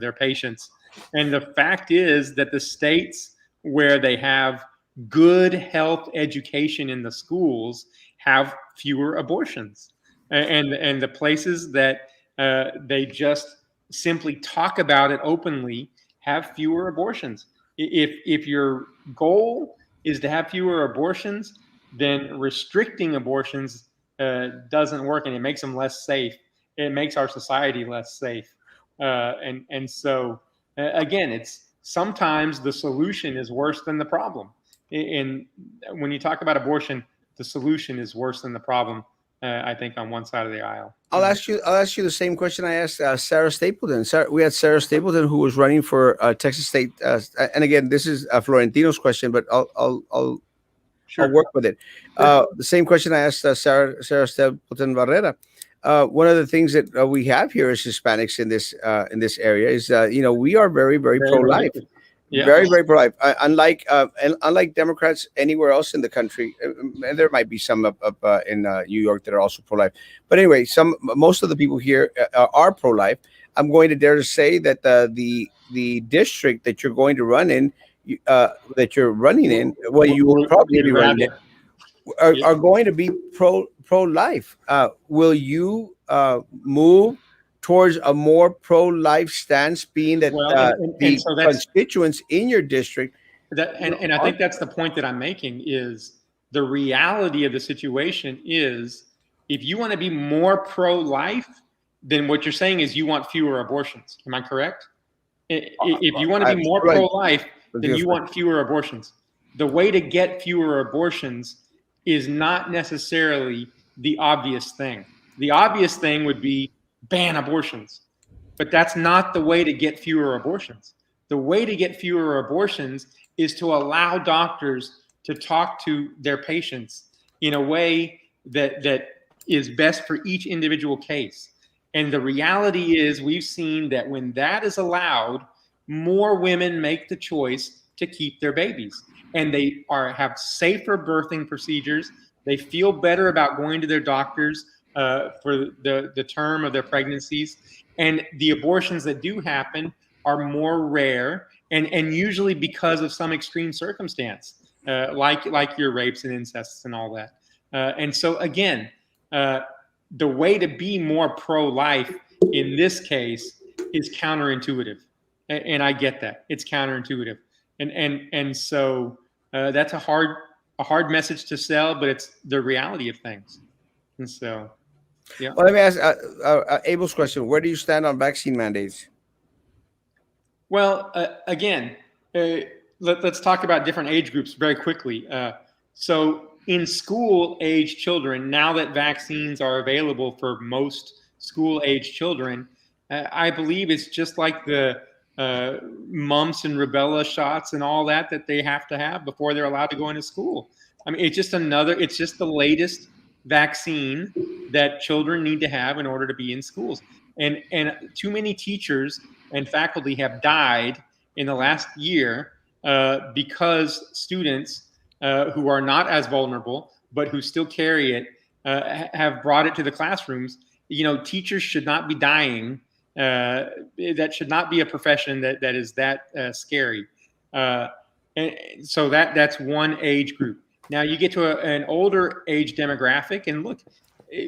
their patients. And the fact is that the states where they have good health education in the schools have fewer abortions, and the places that they just simply talk about it openly have fewer abortions. If your goal is to have fewer abortions, then restricting abortions doesn't work, and it makes them less safe. It makes our society less safe. And so again, it's sometimes the solution is worse than the problem. And when you talk about abortion, the solution is worse than the problem. I think on one side of the aisle. I'll ask you the same question I asked Sarah Stapleton. We had Sarah Stapleton who was running for Texas State, and again, this is Florentino's question, but I'll work with it. The same question I asked Sarah Stapleton Barrera. One of the things that we have here as Hispanics in this area is we are very, very pro-life. Yeah. Very, very pro-life. Unlike Democrats anywhere else in the country, and there might be some up in New York that are also pro-life. But anyway, most of the people here are pro-life. I'm going to dare to say that the district that you're going to run in, that you're running in, well, you will probably be running in, are going to be pro-life. Will you move towards a more pro-life stance, being that the so constituents in your district and I think that's the point that I'm making, is the reality of the situation is, if you want to be more pro-life, then what you're saying is you want fewer abortions. Am I correct? If you want to be more pro-life, then you want fewer abortions. The way to get fewer abortions is not necessarily the obvious thing. The obvious thing would be ban abortions, but that's not the way to get fewer abortions. The way to get fewer abortions is to allow doctors to talk to their patients in a way that is best for each individual case. And the reality is, we've seen that when that is allowed, more women make the choice to keep their babies, and they have safer birthing procedures. They feel better about going to their doctors for the term of their pregnancies, and the abortions that do happen are more rare, and usually because of some extreme circumstance, like your rapes and incests and all that. And so again, the way to be more pro-life in this case is counterintuitive, and I get that it's counterintuitive, and so that's a hard message to sell, but it's the reality of things. And so, yeah. Well, let me ask Abel's question: where do you stand on vaccine mandates? Well, again, let's talk about different age groups very quickly. So in school age children, now that vaccines are available for most school age children, I believe it's just like the mumps and rubella shots and all that they have to have before they're allowed to go into school. I mean, it's just the latest vaccine that children need to have in order to be in schools. And too many teachers and faculty have died in the last year because students who are not as vulnerable, but who still carry it, have brought it to the classrooms. Teachers should not be dying. That should not be a profession that is that scary. And so that's one age group. Now you get to an older age demographic, and look,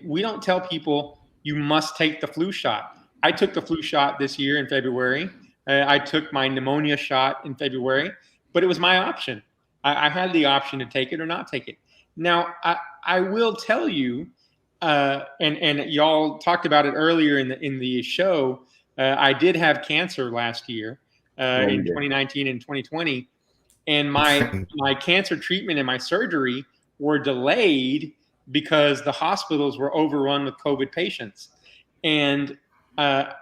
we don't tell people you must take the flu shot. I took the flu shot this year in February. I took my pneumonia shot in February, but it was my option. I had the option to take it or not take it. Now, I will tell you, and y'all talked about it earlier in the show. I did have cancer last year in 2019 and 2020, and my cancer treatment and my surgery were delayed because the hospitals were overrun with COVID patients. And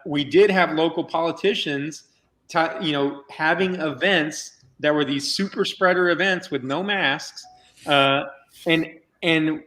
we did have local politicians, having events that were these super spreader events with no masks, and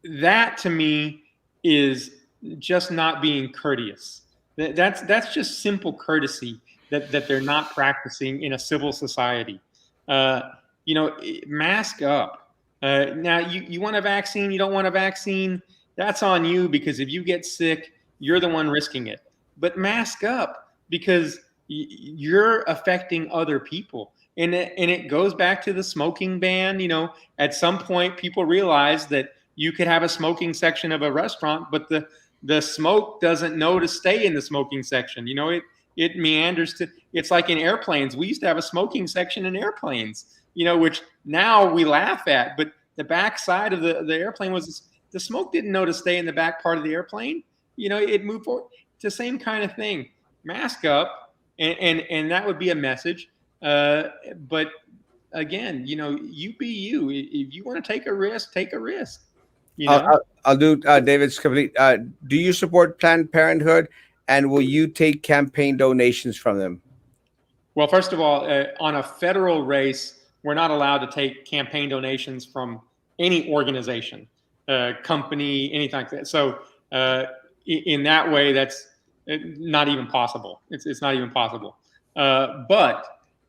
that to me is just not being courteous. That's just simple courtesy that they're not practicing in a civil society. Mask up. Now, you want a vaccine, you don't want a vaccine, that's on you, because if you get sick, you're the one risking it. But mask up, because you're affecting other people. And it goes back to the smoking ban. At some point, people realize that you could have a smoking section of a restaurant, but the smoke doesn't know to stay in the smoking section. It meanders to. It's like in airplanes. We used to have a smoking section in airplanes, which now we laugh at. But the back side of the airplane was, the smoke didn't know to stay in the back part of the airplane. It moved forward. It's the same kind of thing. Mask up, and that would be a message. But again, you be you. If you want to take a risk, take a risk. I'll do David's complete. Do you support Planned Parenthood, and will you take campaign donations from them? Well, first of all, on a federal race, we're not allowed to take campaign donations from any organization, company, anything like that. So in that way, that's not even possible. It's not even possible. But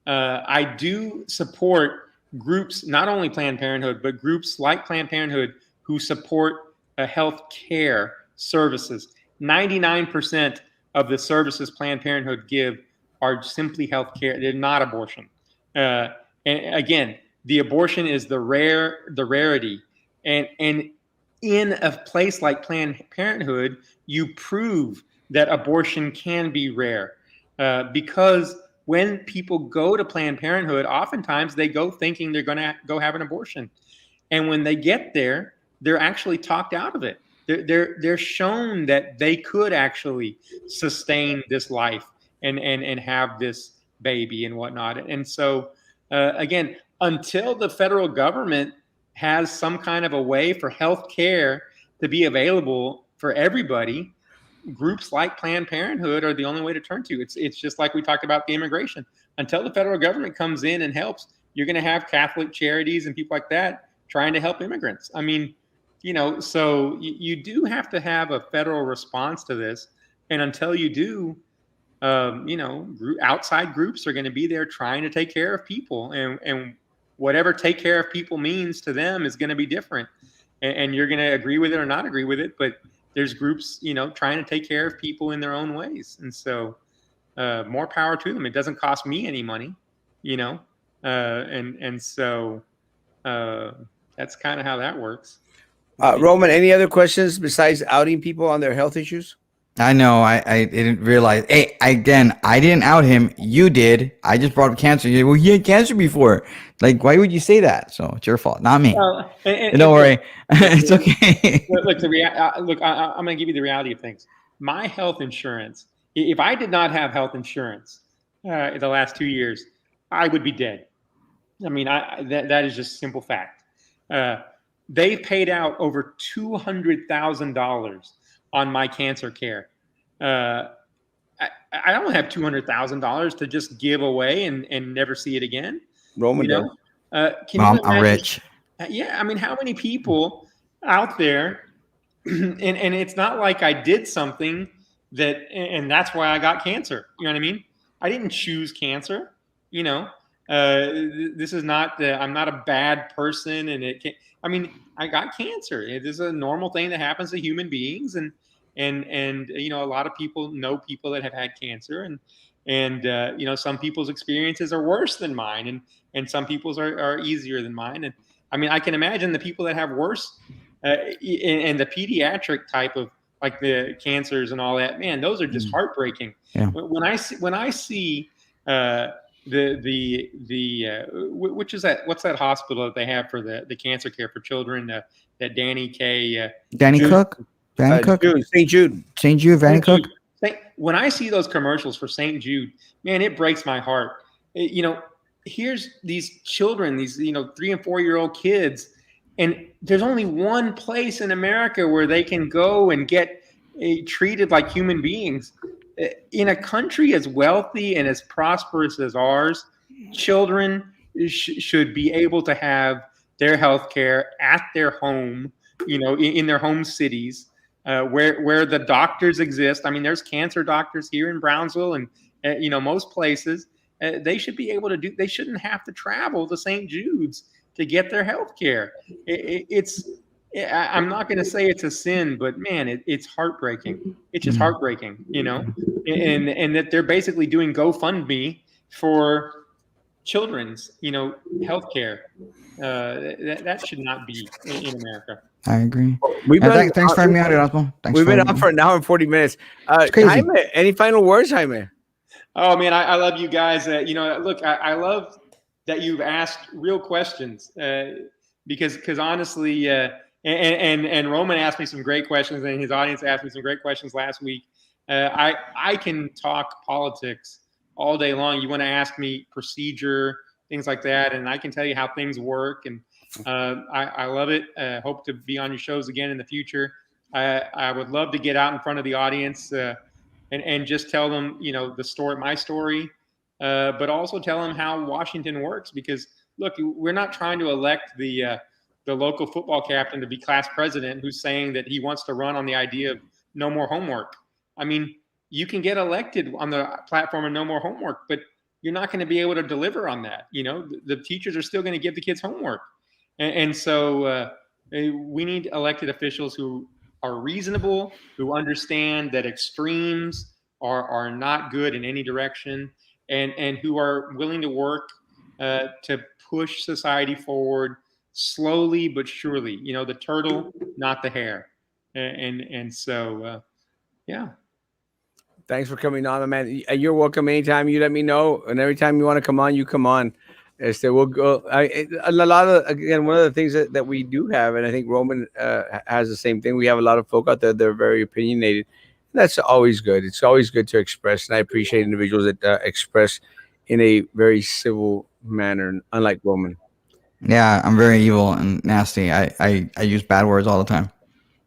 I do support groups, not only Planned Parenthood, but groups like Planned Parenthood who support health care services. 99% of the services Planned Parenthood give are simply health care. They're not abortion. And again, the abortion is the rarity. And in a place like Planned Parenthood, you prove that abortion can be rare because when people go to Planned Parenthood, oftentimes they go thinking they're going to go have an abortion. And when they get there, they're actually talked out of it. They're shown that they could actually sustain this life and have this baby and whatnot. And so, again, until the federal government has some kind of a way for health care to be available for everybody, groups like Planned Parenthood are the only way to turn to. It's just like we talked about the immigration. Until the federal government comes in and helps, you're going to have Catholic charities and people like that trying to help immigrants. I mean, so you do have to have a federal response to this. And until you do, outside groups are going to be there trying to take care of people. And whatever take care of people means to them is going to be different. And you're going to agree with it or not agree with it. But there's groups, trying to take care of people in their own ways. And so more power to them. It doesn't cost me any money, and so that's kind of how that works. Roman, any other questions besides outing people on their health issues? I know. I didn't realize. Hey, again, I didn't out him. You did. I just brought up cancer. You said, well, he had cancer before. Like, why would you say that? So it's your fault, not me. Don't worry. It's okay. Look, I'm going to give you the reality of things. My health insurance, if I did not have health insurance in the last 2 years, I would be dead. I mean, that is just simple fact. They paid out over $200,000 on my cancer care. I don't have $200,000 to just give away and never see it again. Roman, I'm rich. Yeah, I mean, how many people out there? And it's not like I did something and that's why I got cancer. You know what I mean? I didn't choose cancer. This is not. I'm not a bad person, and I got cancer. It is a normal thing that happens to human beings, and a lot of people know people that have had cancer, and some people's experiences are worse than mine, and some people's are easier than mine. And I mean, I can imagine the people that have worse, and the pediatric type of like the cancers and all that. Man, those are just heartbreaking. Yeah. When I see which is that? What's that hospital that they have for the cancer care for children? That Danny K. Danny Cook. St. Jude. St. Jude. Danny Cook. When I see those commercials for St. Jude, man, it breaks my heart. Here's these children, these 3 and 4 year old kids, and there's only one place in America where they can go and get treated like human beings. In a country as wealthy and as prosperous as ours, children should be able to have their health care at their home, in their home cities, where the doctors exist. I mean, there's cancer doctors here in Brownsville and, most places. They should be able to they shouldn't have to travel to St. Jude's to get their health care. I'm not going to say it's a sin, but man, it's heartbreaking. It's just heartbreaking, and that they're basically doing GoFundMe for children's, health care. That should not be in America. I agree. Thanks for having me out, Erasmo. We've been on for an hour and 40 minutes. Jaime, any final words, Jaime? Oh man, I love you guys. Look, I love that you've asked real questions because honestly, and Roman asked me some great questions, and his audience asked me some great questions last week. I can talk politics all day long. You want to ask me procedure, things like that, and I can tell you how things work. And I love it. Hope to be on your shows again in the future. I would love to get out in front of the audience and just tell them, my story, but also tell them how Washington works. Because look, we're not trying to elect the local football captain to be class president who's saying that he wants to run on the idea of no more homework. I mean, you can get elected on the platform of no more homework, but you're not going to be able to deliver on that. The teachers are still going to give the kids homework. And so we need elected officials who are reasonable, who understand that extremes are not good in any direction, and who are willing to work to push society forward slowly but surely. The turtle, not the hare. And so, yeah. Thanks for coming on, man. You're welcome anytime. You let me know, and every time you want to come on, you come on. We'll go. A lot of, again, one of the things that we do have, and I think Roman has the same thing. We have a lot of folk out there that are very opinionated. That's always good. It's always good to express, and I appreciate individuals that express in a very civil manner, unlike Roman. Yeah, I'm very evil and nasty. I use bad words all the time.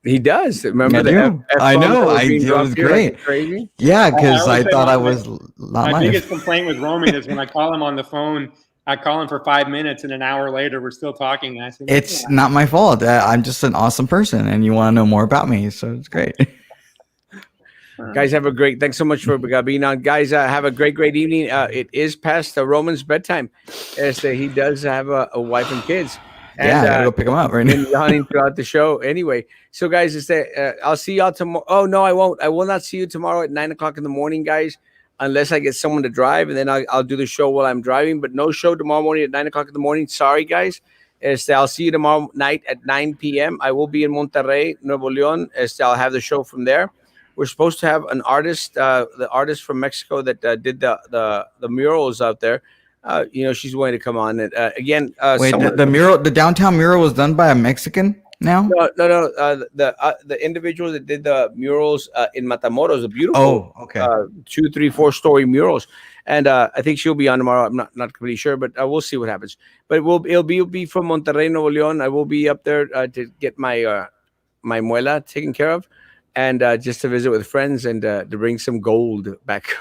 He does. Remember I the do. I know. It was great. Crazy. Yeah, because I thought I my was not my nice. biggest complaint with Roman is when I call him on the phone. I call him for 5 minutes, and an hour later, we're still talking. And I say, It's not my fault. I'm just an awesome person, and you want to know more about me, so it's great. Guys, have a great. Thanks so much for being on. Guys, have a great evening. It is past Roman's bedtime. He does have a wife and kids. And, yeah, I gotta go pick him up right now. Been yawning throughout the show. Anyway, so guys, I'll see y'all tomorrow. Oh no, I won't. I will not see you tomorrow at 9:00 in the morning, guys, unless I get someone to drive, and then I'll do the show while I'm driving. But no show tomorrow morning at 9:00 in the morning. Sorry, guys. I'll see you tomorrow night at 9 p.m. I will be in Monterrey, Nuevo León. I'll have the show from there. We're supposed to have an artist, the artist from Mexico that did the murals out there. She's going to come on. And again, wait, the mural, the downtown mural was done by a Mexican now? No. The individual that did the murals in Matamoros, the beautiful, 2, 3, 4-story murals, and I think she'll be on tomorrow. I'm not completely sure, but we'll see what happens. But it'll be from Monterrey, Nuevo León. I will be up there to get my muela taken care of, and just to visit with friends and to bring some gold back.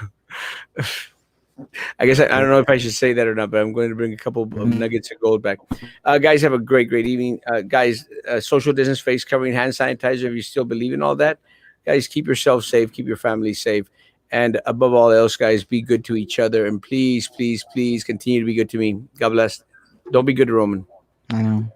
I guess I don't know if I should say that or not, but I'm going to bring a couple of nuggets of gold back. Guys, have a great evening. Guys, social distance, face covering, hand sanitizer, if you still believe in all that. Guys, keep yourself safe, keep your family safe. And above all else, guys, be good to each other. And please, please, please continue to be good to me. God bless. Don't be good to Roman. I know.